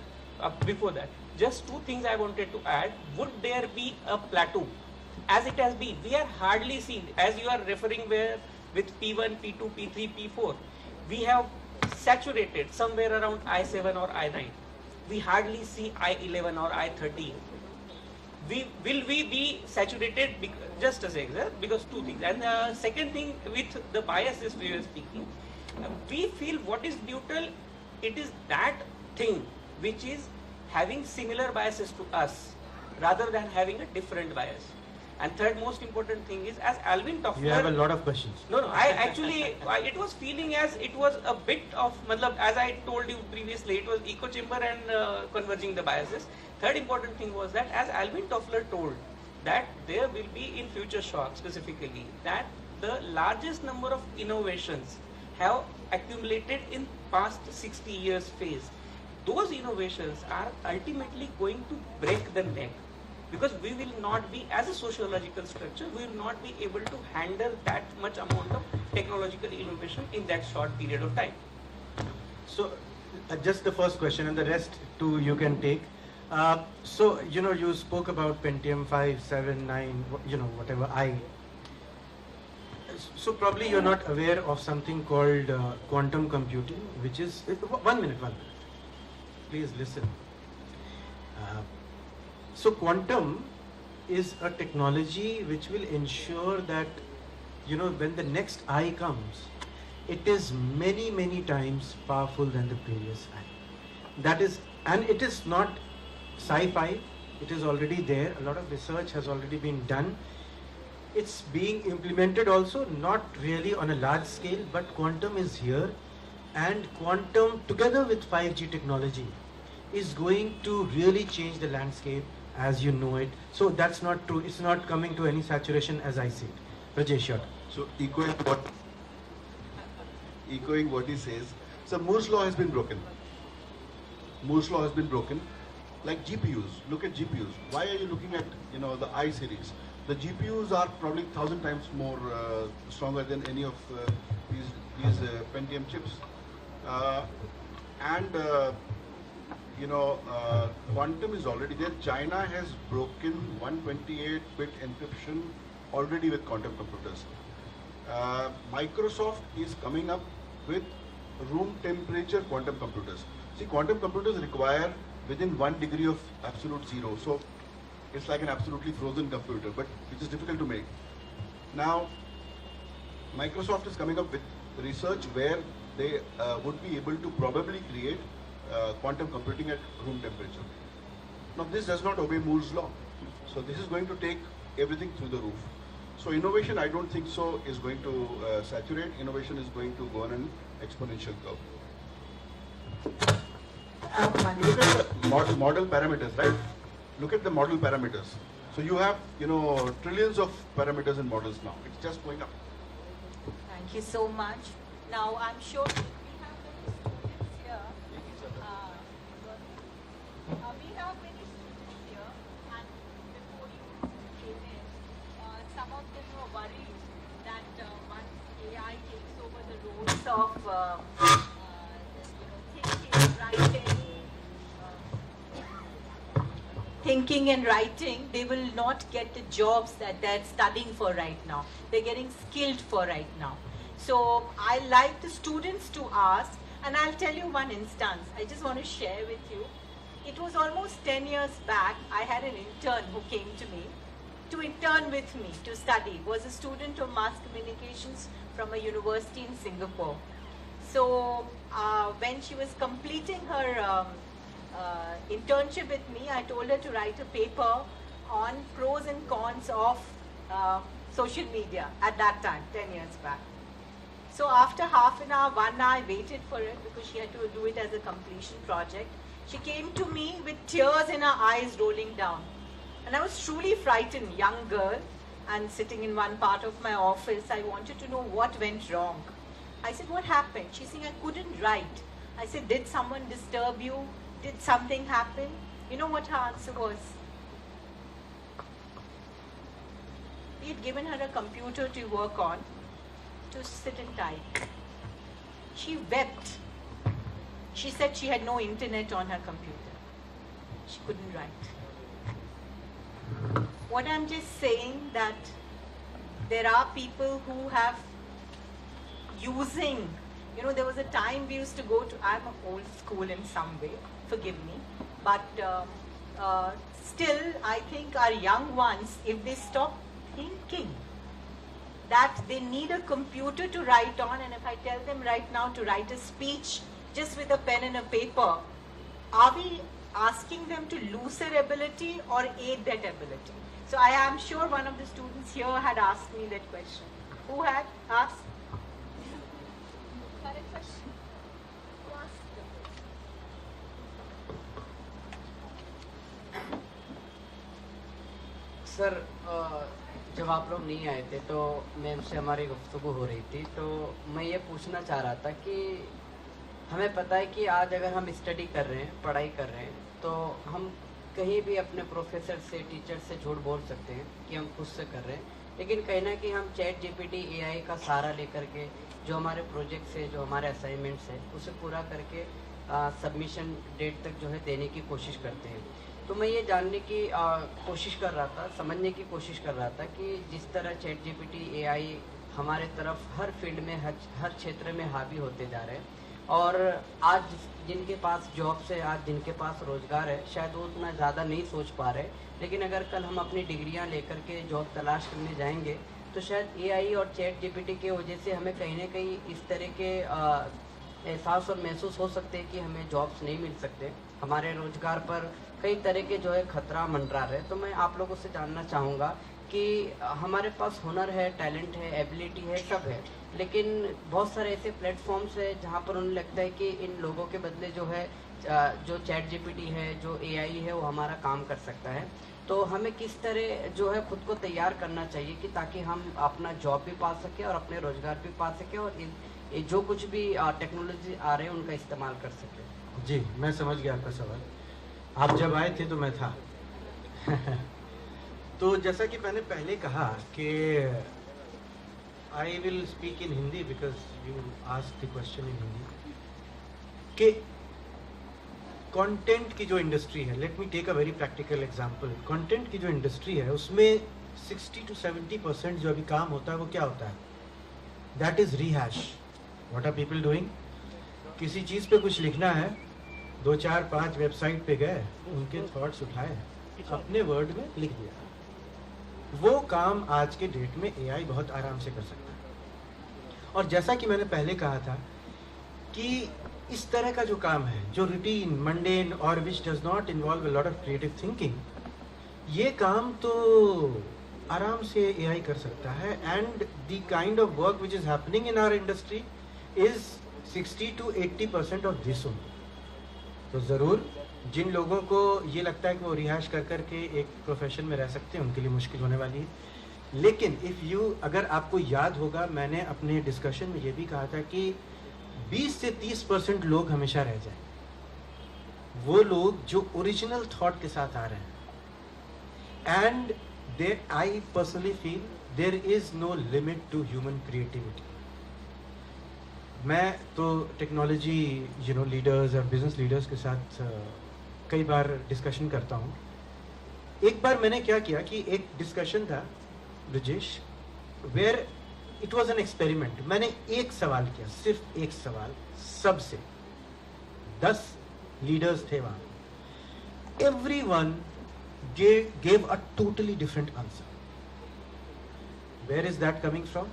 before that. Just two things I wanted to add. Would there be a plateau? As it has been, we are hardly seen, as you are referring where with P1, P2, P3, P4, we have saturated somewhere around I7 or I9. We hardly see I11 or I13. Will we be saturated? Just a second, because two things. And the second thing, with the biases we were speaking, we feel what is neutral, it is that thing which is having similar biases to us rather than having a different bias. And third most important thing is, as Alvin Toffler... You have a lot of questions. No, I actually, it was feeling as it was a bit of, as I told you previously, it was echo chamber and converging the biases. Third important thing was that, as Alvin Toffler told, that there will be in future shock specifically, that the largest number of innovations have accumulated in past 60 years phase. Those innovations are ultimately going to break the neck, because we will not be, as a sociological structure, we will not be able to handle that much amount of technological innovation in that short period of time. So just the first question, and the rest too you can take. So you spoke about Pentium 5, 7, 9, whatever. So probably you're not aware of something called quantum computing, which is 1 minute. Please listen. So quantum is a technology which will ensure that when the next eye comes, it is many, many times powerful than the previous eye. That is, and it is not sci-fi. It is already there. A lot of research has already been done. It's being implemented also, not really on a large scale, but quantum is here, and quantum together with 5G technology is going to really change the landscape as you know it. So that's not true. It's not coming to any saturation as I see it. Rajesh, your turn. So echoing what echoing what he says. So Moore's law has been broken. Moore's law has been broken. Like GPUs, look at GPUs. Why are you looking at the I series? The GPUs are probably 1,000 times more stronger than any of these Pentium chips, quantum is already there. China has broken 128-bit encryption already with quantum computers. Microsoft is coming up with room temperature quantum computers. See, quantum computers require within 1 degree of absolute zero. So it's like an absolutely frozen computer, but which is difficult to make. Now, Microsoft is coming up with research where they would be able to probably create quantum computing at room temperature. Now, this does not obey Moore's law. So this is going to take everything through the roof. So innovation, I don't think so, is going to saturate. Innovation is going to go on an exponential curve. Look at the model parameters, right? Look at the model parameters. So you have, trillions of parameters in models now. It's just going up. Thank you so much. Now, I'm sure we have many students here. We have many students here, and before you came in, some of them were worried that once AI takes over the roles of thinking and writing, they will not get the jobs that they're studying for right now. They're getting skilled for right now. So I like the students to ask, and I'll tell you one instance. I just want to share with you. It was almost 10 years back. I had an intern who came to me to intern with me to study. Was a student of mass communications from a university in Singapore. So when she was completing her internship with me, I told her to write a paper on pros and cons of social media at that time, 10 years back. So after half an hour, 1 hour, I waited for it because she had to do it as a completion project. She came to me with tears in her eyes rolling down. And I was truly frightened, young girl, and sitting in one part of my office. I wanted to know what went wrong. I said, what happened? She said, I couldn't write. I said, did someone disturb you? Did something happen? You know what her answer was? We had given her a computer to work on, to sit and type. She wept. She said she had no internet on her computer. She couldn't write. What I'm just saying that there are people who have using, there was a time we used to go to, I'm old school in some way, forgive me, but still I think our young ones, if they stop thinking that they need a computer to write on, and if I tell them right now to write a speech just with a pen and a paper, are we asking them to lose their ability or aid that ability? So I am sure one of the students here had asked me that question. Who had asked? Correct question. Who asked them? Sir जब आप लोग नहीं आए थे तो ma'am से हमारी गुफ्तगू हो रही थी, तो मैं ये पूछना चाह रहा था कि हमें पता है कि आज अगर हम स्टडी कर रहे हैं, पढ़ाई कर रहे हैं, तो हम कहीं भी अपने प्रोफेसर से, टीचर से झूठ बोल सकते हैं कि हम खुद से कर रहे हैं, लेकिन कहीं ना कहीं हम चैट जीपीटी एआई का सहारा लेकर के जो हमारे प्रोजेक्ट्स है, जो हमारे असाइनमेंट्स है, उसे पूरा करके सबमिशन डेट तक जो है देने की कोशिश करते हैं। तो मैं ये जानने की कोशिश कर रहा था, समझने की कोशिश कर रहा था कि जिस तरह चैट जीपीटी एआई हमारे तरफ हर फील्ड में, हर क्षेत्र में हावी होते जा रहे हैं, और आज जिनके पास जॉब्स है, आज जिनके पास रोज़गार है, शायद वो उतना ज़्यादा नहीं सोच पा रहे, लेकिन अगर कल हम अपनी डिग्रियां लेकर के जॉब तलाश करने जाएंगे तो शायद एआई और चैट जीपीटी की वजह से हमें कहीं ना कहीं इस तरह के एहसास और महसूस हो सकते हैं कि हमें जॉब्स नहीं मिल सकते, हमारे रोज़गार पर कई तरह के जो है खतरा मंडरा रहे। तो मैं आप लोगों से जानना चाहूँगा कि हमारे पास हुनर है, टैलेंट है, एबिलिटी है, सब है, लेकिन बहुत सारे ऐसे प्लेटफॉर्म्स है जहाँ पर उन्हें लगता है कि इन लोगों के बदले जो है, जो चैट जीपीटी है, जो एआई है, वो हमारा काम कर सकता है। तो हमें किस तरह जो है खुद को तैयार करना चाहिए कि ताकि हम अपना जॉब भी पा सकें और अपने रोज़गार भी पा सकें, और ये जो कुछ भी टेक्नोलॉजी आ रहे हैं उनका इस्तेमाल कर सके। जी, मैं समझ गया आपका सवाल। आप जब आए थे तो मैं था। तो जैसा कि मैंने पहले कहा कि I will speak in Hindi because you asked the question in Hindi, कि कंटेंट की जो इंडस्ट्री है, let me take a very practical example. Content की जो इंडस्ट्री है उसमें 60 to 70% जो अभी काम होता है वो क्या होता है? That is rehash. What are people doing? किसी चीज पे कुछ लिखना है, 2 4 5 वेबसाइट पे गए, उनके थॉट्स उठाए, अपने वर्ड में लिख दिया। वो काम आज के डेट में एआई बहुत आराम से कर सकता है। और जैसा कि मैंने पहले कहा था कि इस तरह का जो काम है, जो रूटीन, मंडेन और which does not involve a lot of creative thinking, ये काम तो आराम से एआई कर सकता है। And the kind of work which is happening in our industry is 60 to 80% of this only. तो ज़रूर जिन लोगों को ये लगता है कि वो रिहाइश कर करके एक प्रोफेशन में रह सकते हैं, उनके लिए मुश्किल होने वाली है। लेकिन अगर आपको याद होगा, मैंने अपने डिस्कशन में ये भी कहा था कि 20 से 30% लोग हमेशा रह जाएं, वो लोग जो ओरिजिनल थॉट के साथ आ रहे हैं। And I personally feel there is no limit to human creativity. मैं तो टेक्नोलॉजी लीडर्स और बिजनेस लीडर्स के साथ कई बार डिस्कशन करता हूँ। एक बार मैंने क्या किया कि एक डिस्कशन था Brajesh, where it was an experiment. मैंने एक सवाल किया, सिर्फ एक सवाल, सबसे 10 लीडर्स थे वहां। Everyone gave a totally different answer. Where is that coming from?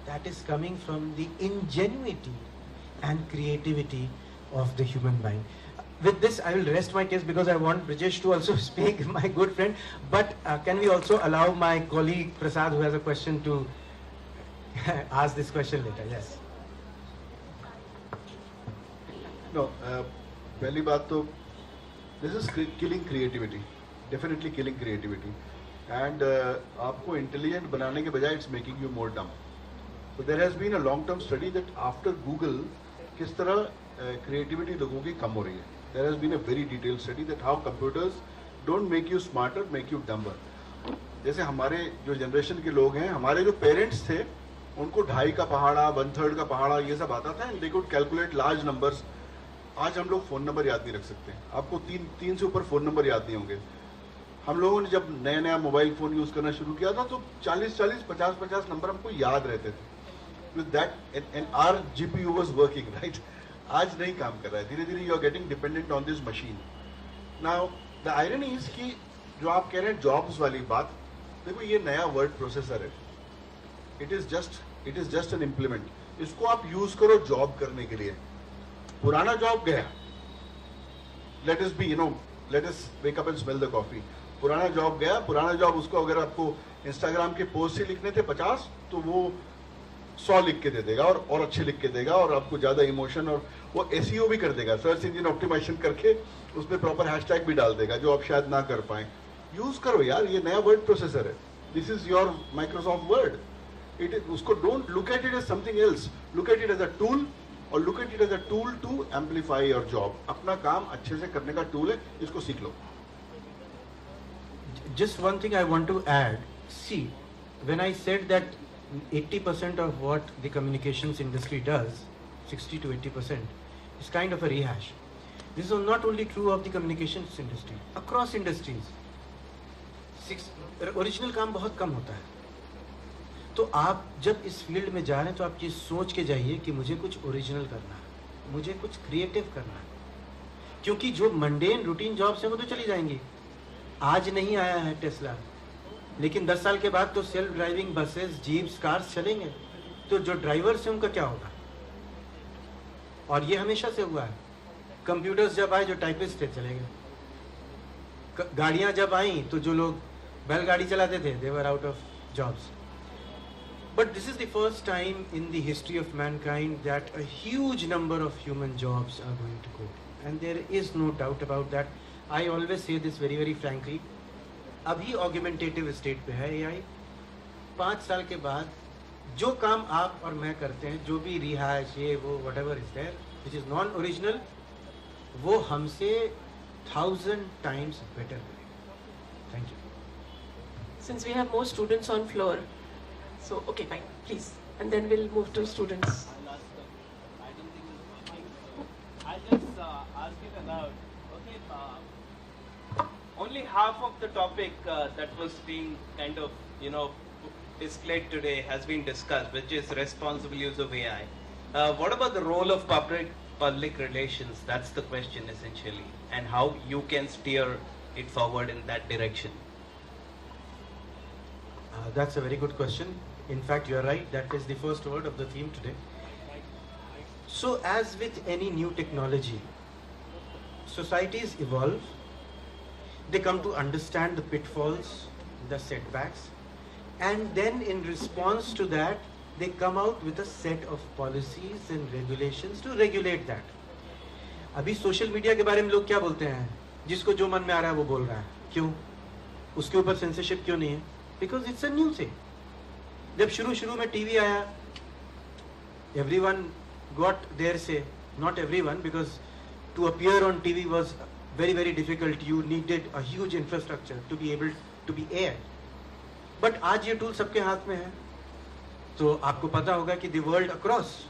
That is coming from the ingenuity and creativity of the human mind. With this, I will rest my case because I want Brijesh to also speak, my good friend. But can we also allow my colleague Prasad, who has a question, to ask this question later? Yes. No, पहली बात तो this is killing creativity. Definitely killing creativity. And आपको intelligent बनाने के बजाय it's making you more dumb. So there has been a long-term study that after Google किस तरह creativity लोगों की कम हो रही है. There has been a very detailed study that how computers don't make you smarter, make you dumber. जैसे हमारे जो जनरेशन के लोग हैं, हमारे जो पेरेंट्स थे, उनको 2.5 का पहाड़ा, 1/3 का पहाड़ा ये सब आता था, and they could calculate large numbers. आज हम लोग फोन नंबर याद नहीं रख सकते। आपको 3 से ऊपर फोन नंबर याद नहीं होंगे। हम लोगों ने जब नया मोबाइल फोन यूज करना शुरू किया था तो 40 50 नंबर हमको याद रहते थे। With that, and our GPU was working, right? आज नहीं काम कर रहा है। धीरे धीरे you are getting dependent on this machine. Now the irony is कि जो आप कह रहे हैं जॉब्स वाली बात, देखो ये नया वर्ड प्रोसेसर है। It is just an implement. इसको आप यूज करो जॉब करने के लिए। पुराना जॉब गया। Let us be, let us wake up and smell the coffee. पुराना जॉब गया, पुराना जॉब उसको अगर आपको इंस्टाग्राम के पोस्ट ही लिखने थे 50, तो वो 100 लिख के दे देगा और अच्छे लिख के देगा, और आपको ज्यादा इमोशन, और वो SEO भी कर देगा, सर्च इंजन ऑप्टिमाइजेशन करके उसमें प्रॉपर हैशटैग भी डाल देगा जो आप शायद ना कर पाए। यूज करो यार, ये नया वर्ड प्रोसेसर है। This is your Microsoft Word. उसको don't look at it as something else, look at it as a tool, और look at it as a tool to amplify your job. अपना काम अच्छे से करने का टूल है, इसको सीख लो। Just one thing I want to add. See, when I said that 80% of what the communications industry does, 60 to 80%, is kind of a rehash. This is not only true of the communications industry, across industries. Original काम बहुत कम होता है। तो आप जब इस field में जा रहे हैं तो आप ये सोच के जाइए कि मुझे कुछ ओरिजिनल करना है, मुझे कुछ क्रिएटिव करना है। क्योंकि जो मंडेन रूटीन जॉब्स हैं वो तो चली जाएंगी। आज नहीं आया है टेस्ला, लेकिन 10 साल के बाद तो self driving buses, jeeps, cars चलेंगे। तो जो ड्राइवर्स हैं उनका क्या होगा? और ये हमेशा से हुआ है। कंप्यूटर्स जब आए, जो टाइपिस्ट थे चले गए। गाड़ियां जब आई तो जो लोग बैलगाड़ी चलाते थे, they were out of jobs. But this is the first time in the history of mankind that a huge number of human jobs are going to go. And there is no doubt about that. I always say this very, very frankly. अभी augmentative state पे है AI। 5 साल के बाद जो काम आप और मैं करते हैं, जो भी रिहाइश ये वो whatever is there which is non original, वो हमसे 1000 times better करेगा. Thank you. Since we have more students on floor, so okay, fine, please, and then we'll move to students. I'll just ask it aloud. Okay, only half of the topic that was being kind of, displayed today has been discussed, which is responsible use of AI. What about the role of public relations? That's the question essentially, and how you can steer it forward in that direction. That's a very good question. In fact, you are right. That is the first word of the theme today. So, as with any new technology, societies evolve. They come to understand the pitfalls, the setbacks, and then in response to that, they come out with a set of policies and regulations to regulate that. अभी social media के बारे में लोग क्या बोलते हैं? जिसको जो मन में आ रहा है वो बोल रहा है. क्यों? उसके ऊपर सेंसरशिप क्यों नहीं है? Because it's a new thing. जब शुरू में टीवी आया, everyone got their say. Not everyone, because to appear on TV was very, very difficult. You needed a huge infrastructure to be able to be aired. But आज ये tool सबके हाथ में है. तो आपको पता होगा कि the world across,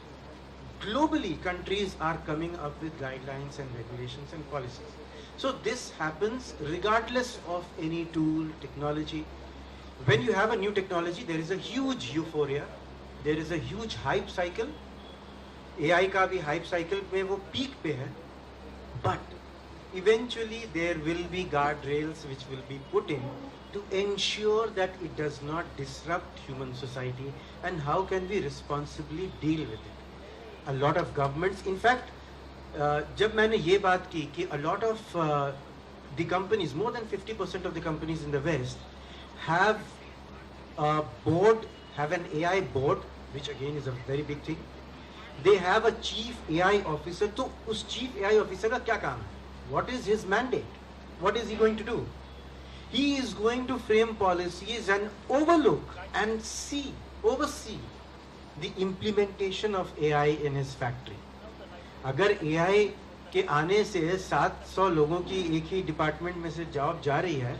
globally, countries are coming up with guidelines and regulations and policies. So this happens regardless of any tool, technology. When you have a new technology, there is a huge euphoria, there is a huge hype cycle. AI का भी hype cycle में वो peak पे है, but eventually there will be guardrails which will be put in to ensure that it does not disrupt human society, and how can we responsibly deal with it. A lot of governments, in fact, जब मैंने ये बात की कि a lot of the companies, more than 50% of the companies in the West have a board, have an AI board, which again is a very big thing. They have a chief AI officer. तो उस chief AI officer का क्या काम है? What is his mandate? What is he going to do? He is going to frame policies and oversee the implementation of AI in his factory. अगर AI के आने से 700 लोगों की एक ही डिपार्टमेंट में से जॉब जा रही है,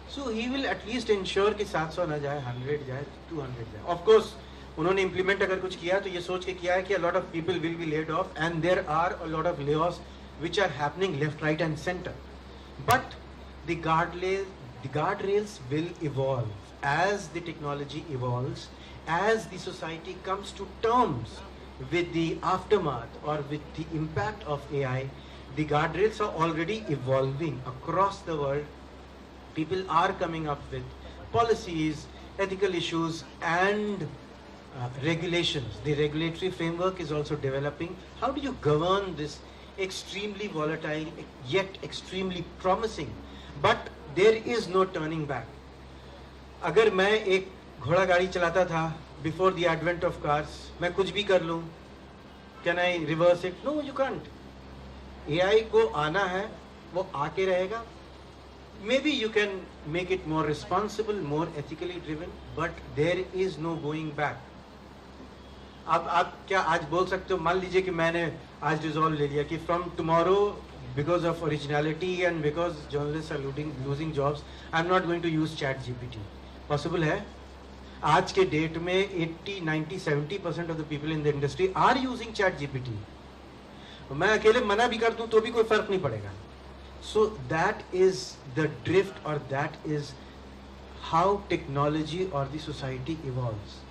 so he will at least ensure कि 700 ना जाए, 100 जाए, 200 जाए. Of course, उन्होंने implement अगर कुछ किया तो ये सोच के किया है कि a lot of people will be laid off, and there are a lot of layoffs which are happening left, right, and center. But the guardrails will evolve as the technology evolves, as the society comes to terms with the aftermath or with the impact of AI. The guardrails are already evolving across the world. People are coming up with policies, ethical issues, and regulations. The regulatory framework is also developing. How do you govern this extremely volatile yet extremely promising? But there is no turning back. अगर मैं एक घोड़ा गाड़ी चलाता था before the advent of cars, मैं कुछ भी कर लूँ, can I reverse it? No, you can't. AI को आना है, वो आके रहेगा. Maybe you can make it more responsible, more ethically driven, but there is no going back. आप क्या आज बोल सकते हो, मान लीजिए कि मैंने आज रिजॉल्व ले लिया कि from tomorrow, because of originality and because journalist are losing jobs, I am not going to use ChatGPT. Possible है? आज के डेट में 80, 90, 70% of the people in the industry are using ChatGPT. मैं अकेले मना भी कर दूं तो भी कोई फर्क नहीं पड़ेगा. So that is the drift, और दैट इज हाउ टेक्नोलॉजी और द सोसाइटी इवॉल्व्स.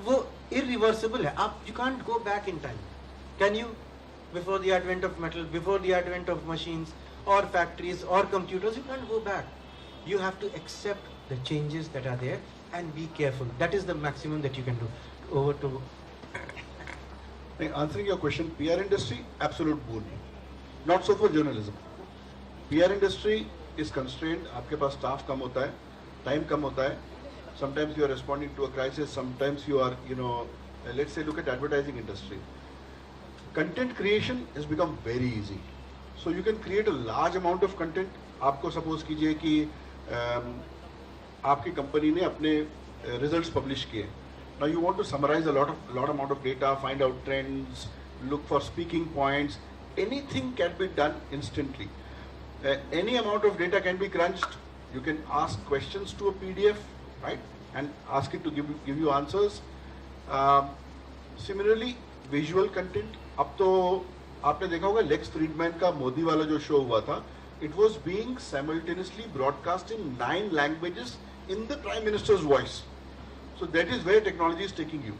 वो irreversible है. आप you can't go back in time. Can you? Before the advent of metal, before the advent of machines or factories or computers, you can't go back. You have to accept the changes that are there and be careful. That is the maximum that you can do. Over to. Answering your question, PR industry, absolute boon. Not so for journalism. PR industry is constrained. आपके पास staff कम होता है, time कम होता है. Sometimes you are responding to a crisis, sometimes you are, let's say look at advertising industry. Content creation has become very easy. So you can create a large amount of content. आपको suppose कीजिए कि आपकी company ने अपने results publish किए. Now you want to summarize a lot amount of data, find out trends, look for speaking points. Anything can be done instantly. Any amount of data can be crunched. You can ask questions to a PDF, right, and ask it to give you answers. Similarly, visual content. अब तो आपने देखा होगा Lex Fridman का मोदी वाला जो show हुआ था, it was being simultaneously broadcast in 9 languages in the Prime Minister's voice. So that is where technology is taking you.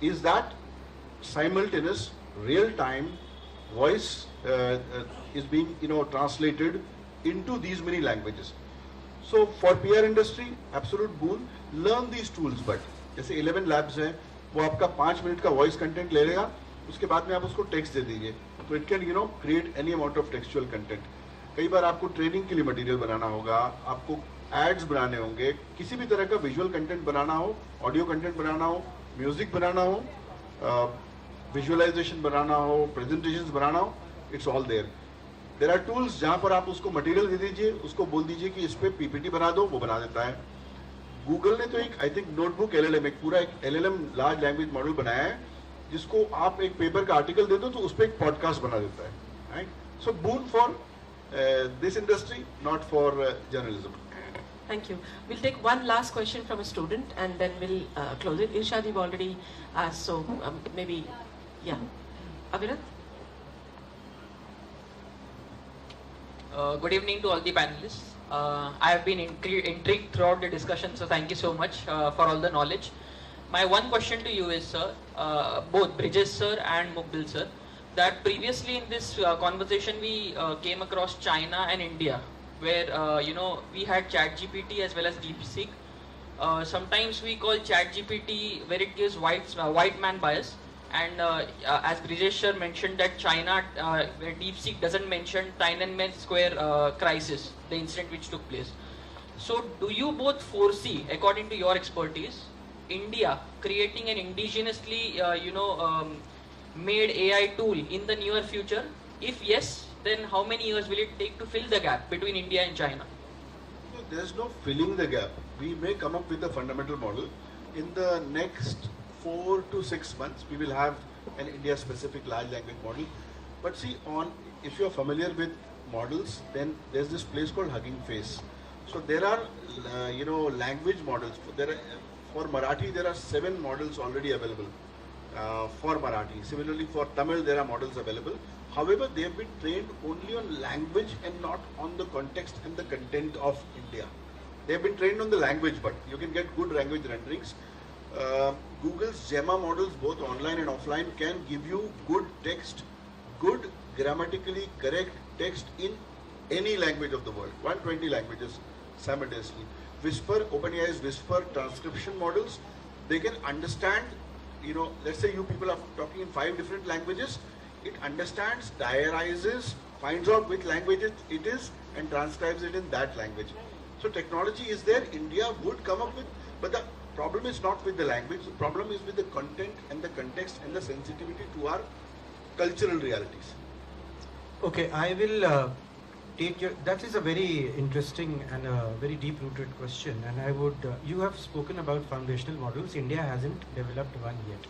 Is that simultaneous, real-time voice is being translated into these many languages. So for PR industry, absolute boon. Learn these tools, but जैसे 11 labs है, वो आपका 5 minute का voice content ले लेगा, उसके बाद में आप उसको text दे दीजिए, तो it can create any amount of textual content. कई बार आपको ट्रेनिंग के लिए मटेरियल बनाना होगा, आपको एड्स बनाने होंगे, किसी भी तरह का विजुअल कंटेंट बनाना हो, ऑडियो कंटेंट बनाना हो, म्यूजिक बनाना हो, विजुअलाइजेशन बनाना हो, प्रेजेंटेशंस बनाना हो, it's all there. There are tools जहां पर आप उसको मटेरियल दे दीजिए, उसको बोल दीजिए कि इस पे पीपीटी बना दो, वो बना देता है. गूगल ने तो एक आई थिंक नोटबुक एलएलएम, एक पूरा एक एलएलएम लार्ज लैंग्वेज मॉडल बनाया है, जिसको आप एक पेपर का आर्टिकल दे दो तो उस पर एक पॉडकास्ट बना देता है. Right, so boon for this industry, not for journalism. Thank you. We'll take one last question from a student and then we'll close it. Irshad, you've already asked, so maybe, yeah. Avirat? Good evening to all the panelists. I have been intrigued throughout the discussion, so thank you so much for all the knowledge. My one question to you is, sir, both Brijesh sir and Mukbil sir, that previously in this conversation we came across China and India, where we had ChatGPT as well as DeepSeek. Sometimes we call ChatGPT where it gives white man bias, and as Brijesh sir mentioned that China, where DeepSeek doesn't mention Tiananmen Square crisis, the incident which took place. So do you both foresee, according to your expertise, India creating an indigenously made AI tool in the near future? If yes, then how many years will it take to fill the gap between India and China? No, there is no filling the gap. We may come up with a fundamental model. In the next 4 to 6 months, we will have an India-specific large language model. But see, if you are familiar with models, then there's this place called Hugging Face. So there are, language models. For Marathi, there are 7 models already available. For Marathi. Similarly, for Tamil, there are models available. However, they have been trained only on language and not on the context and the content of India. They have been trained on the language, but you can get good language renderings. Google's Gemma models, both online and offline, can give you good text, good grammatically correct text in any language of the world. 120 languages simultaneously. Whisper, OpenAI's Whisper transcription models, they can understand. Let's say you people are talking in 5 different languages, it understands, diarizes, finds out which language it is and transcribes it in that language. So technology is there, India would come up with, but the problem is not with the language, the problem is with the content and the context and the sensitivity to our cultural realities. Okay, I will that is a very interesting and a very deep-rooted question, and I would, you have spoken about foundational models. India hasn't developed one yet.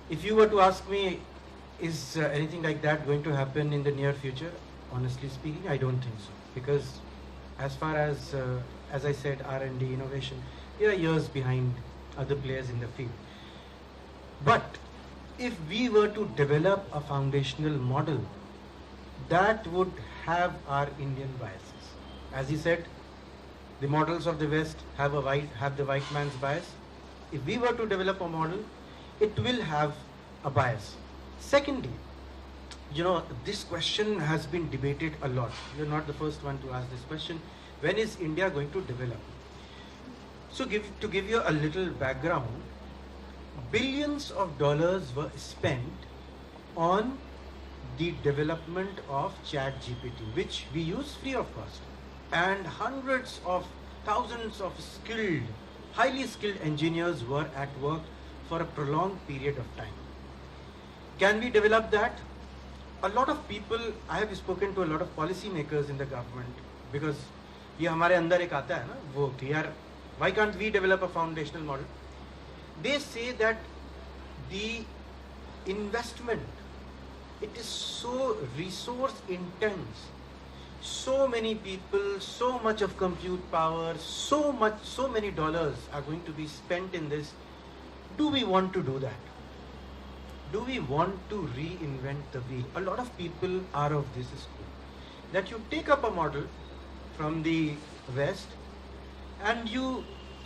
If you were to ask me, is anything like that going to happen in the near future? Honestly speaking, I don't think so, because as far as I said, R&D, innovation, we are years behind other players in the field. But if we were to develop a foundational model, that would have our Indian biases. As he said, the models of the West have the white man's bias. If we were to develop a model, it will have a bias. Secondly, this question has been debated a lot. You're not the first one to ask this question. When is India going to develop? So to give you a little background, billions of dollars were spent on the development of ChatGPT, which we use free of cost, and hundreds of thousands of highly skilled engineers were at work for a prolonged period of time. Can we develop that? A lot of people, I have spoken to a lot of policymakers in the government, because ये हमारे अंदर एक आता है ना वो कि यार, why can't we develop a foundational model? they say that the investment, it is so resource intense. So many people, so much of compute power, so many dollars are going to be spent in this. Do we want to do that? Do we want to reinvent the wheel? A lot of people are of this school, that you take up a model from the West and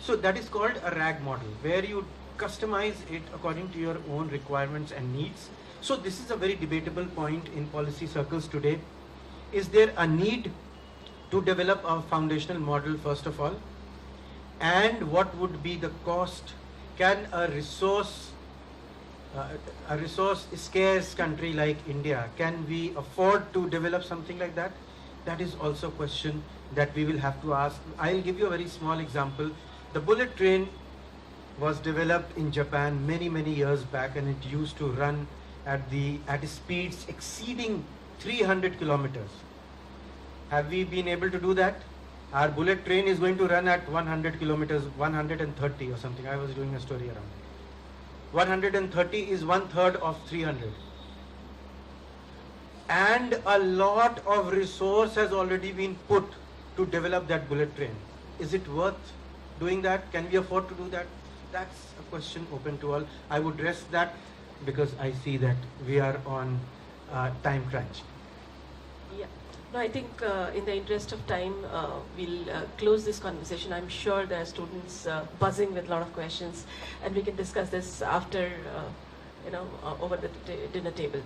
so that is called a RAG model, where you customize it according to your own requirements and needs. So this is a very debatable point in policy circles today. Is there a need to develop a foundational model first of all? And what would be the cost? Can a resource scarce country like India, can we afford to develop something like that? That is also a question that we will have to ask. I'll give you a very small example. The bullet train was developed in Japan many years back, and it used to run at speeds exceeding 300 kilometers. Have we been able to do that? Our bullet train is going to run at 100 kilometers, 130 or something. I was doing a story around it. 130 is 1/3 of 300. And a lot of resource has already been put to develop that bullet train. Is it worth doing that? Can we afford to do that? That's a question open to all. I would rest that because I see that we are on time crunch. Yeah. No, I think in the interest of time, we'll close this conversation. I'm sure there are students buzzing with a lot of questions, and we can discuss this after, over the dinner table.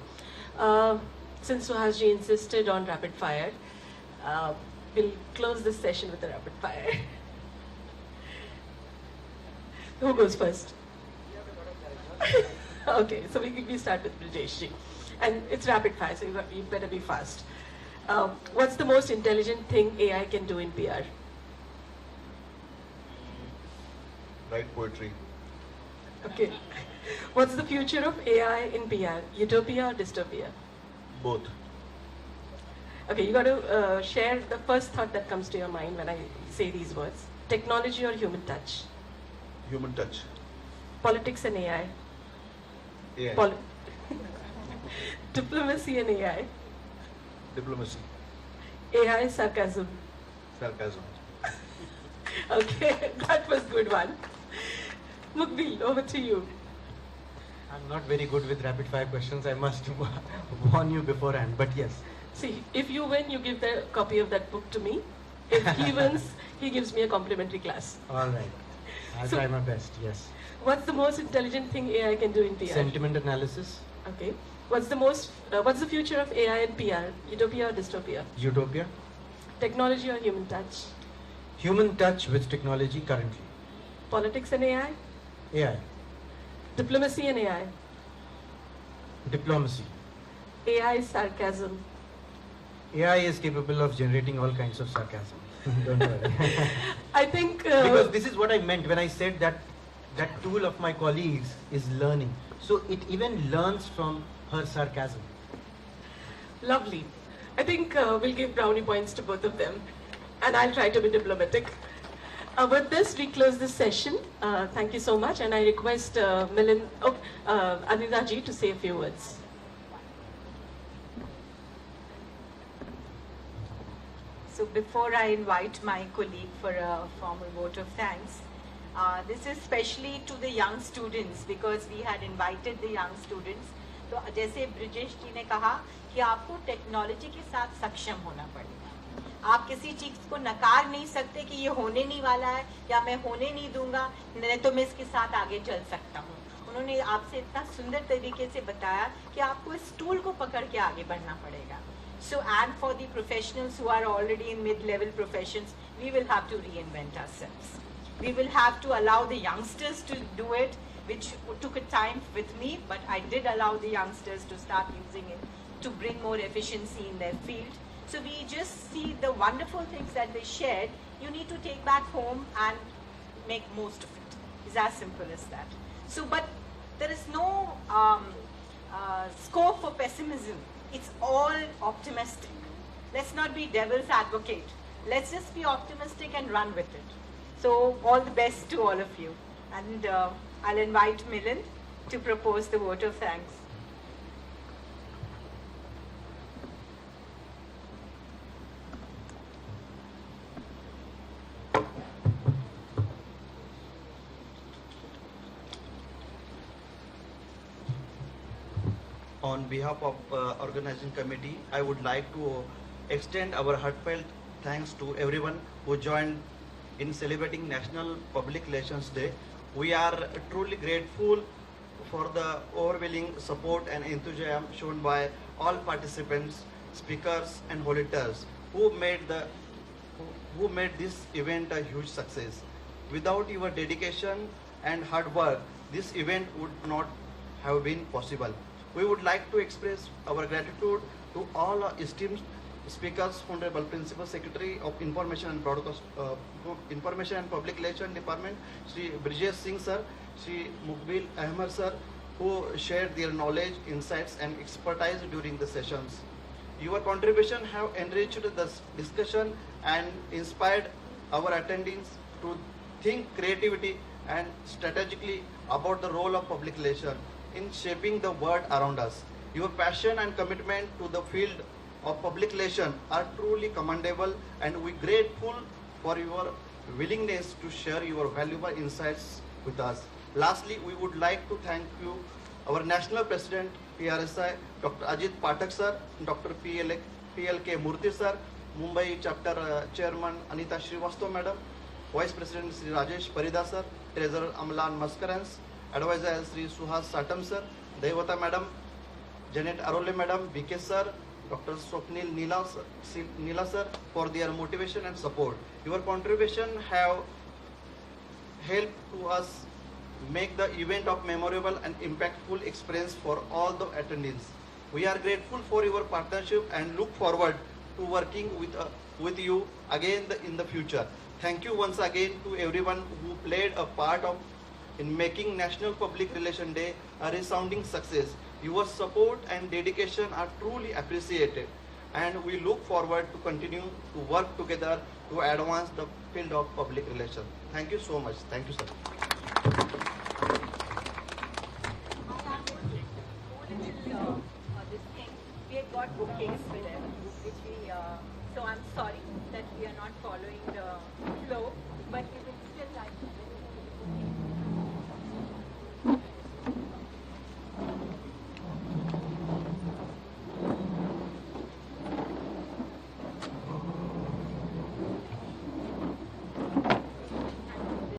Since Suhasji insisted on rapid fire, we'll close this session with a rapid fire. Who goes first? Okay, so we start with Brajeshji. And it's rapid fire, so you better be fast. What's the most intelligent thing AI can do in PR? Write poetry. Okay. What's the future of AI in PR? Utopia or dystopia? Both. Okay, you got to share the first thought that comes to your mind when I say these words. Technology or human touch? Human touch. Politics and AI? AI. Diplomacy and AI? Diplomacy. AI sarcasm? Sarcasm. Okay, that was good one. Mukbil, over to you. I'm not very good with rapid fire questions, I must warn you beforehand, but yes. See, if you win, you give the copy of that book to me. If he wins, he gives me a complimentary class. All right. I'll try my best, yes. What's the most intelligent thing AI can do in PR? Sentiment analysis. Okay. What's the future of AI in PR? Utopia or dystopia? Utopia. Technology or human touch? Human touch with technology currently. Politics and AI? AI. Diplomacy and AI? Diplomacy. AI sarcasm? AI is capable of generating all kinds of sarcasm. Don't worry. I think... because this is what I meant when I said that that tool of my colleagues is learning. So it even learns from her sarcasm. Lovely. I think we'll give brownie points to both of them. And I'll try to be diplomatic. With this, we close this session. Thank you so much. And I request Anida ji to say a few words. So before I invite my colleague for a formal vote of thanks, this is especially to the young students because we had invited the young students. तो जैसे ब्रिजेश जी ने कहा कि आपको technology के साथ सक्षम होना पड़ेगा। आप किसी चीज को नकार नहीं सकते कि ये होने नहीं वाला है या मैं होने नहीं दूंगा, नहीं तो मैं इसके साथ आगे चल सकता हूँ। उन्होंने आपसे इतना सुंदर तरीके से बताया कि आपको इस टूल को पकड़ के आगे बढ़ना पड़ेगा। So, and for the professionals who are already in mid-level professions, we will have to reinvent ourselves. We will have to allow the youngsters to do it, which took a time with me, but I did allow the youngsters to start using it to bring more efficiency in their field. So we just see the wonderful things that they shared. You need to take back home and make most of it. It's as simple as that. So, but there is no scope for pessimism. It's all optimistic. Let's not be devil's advocate. Let's just be optimistic and run with it. So all the best to all of you. And I'll invite Milind to propose the vote of thanks. On behalf of organizing committee, I would like to extend our heartfelt thanks to everyone who joined in celebrating National Public Relations Day. We are truly grateful for the overwhelming support and enthusiasm shown by all participants, speakers and volunteers who made this event a huge success. Without your dedication and hard work, this event would not have been possible. We would like to express our gratitude to all our esteemed speakers, Honorable Principal Secretary of Information and Information and Public Relations Department, Sri Brijesh Singh sir, Sri Muqbil Ahmed sir, who shared their knowledge, insights and expertise during the sessions. Your contribution have enriched the discussion and inspired our attendees to think creativity and strategically about the role of public relations in shaping the world around us. Your passion and commitment to the field of public relations are truly commendable, and we are grateful for your willingness to share your valuable insights with us. Lastly, we would like to thank you, our National President, PRSI, Dr. Ajit Pathak sir, Dr. PLK Murthy sir, Mumbai Chapter Chairman Anita Srivastava Madam, Vice President Sri Rajesh Parida sir, Treasurer Amlan Maskarans, Advisor Sri Suhas Satam sir, Devata Madam, Janet Arole Madam, BK sir, Dr. Swapnil Neela sir for their motivation and support. Your contribution have helped to us make the event of memorable and impactful experience for all the attendees. We are grateful for your partnership and look forward to working with you again in the future. Thank you once again to everyone who played a part in making National Public Relations Day a resounding success. Your support and dedication are truly appreciated, and we look forward to continue to work together to advance the field of public relations. Thank you so much. Thank you, sir. We had got bouquets with it, which so I'm sorry that we are not following the flow, but we will still like to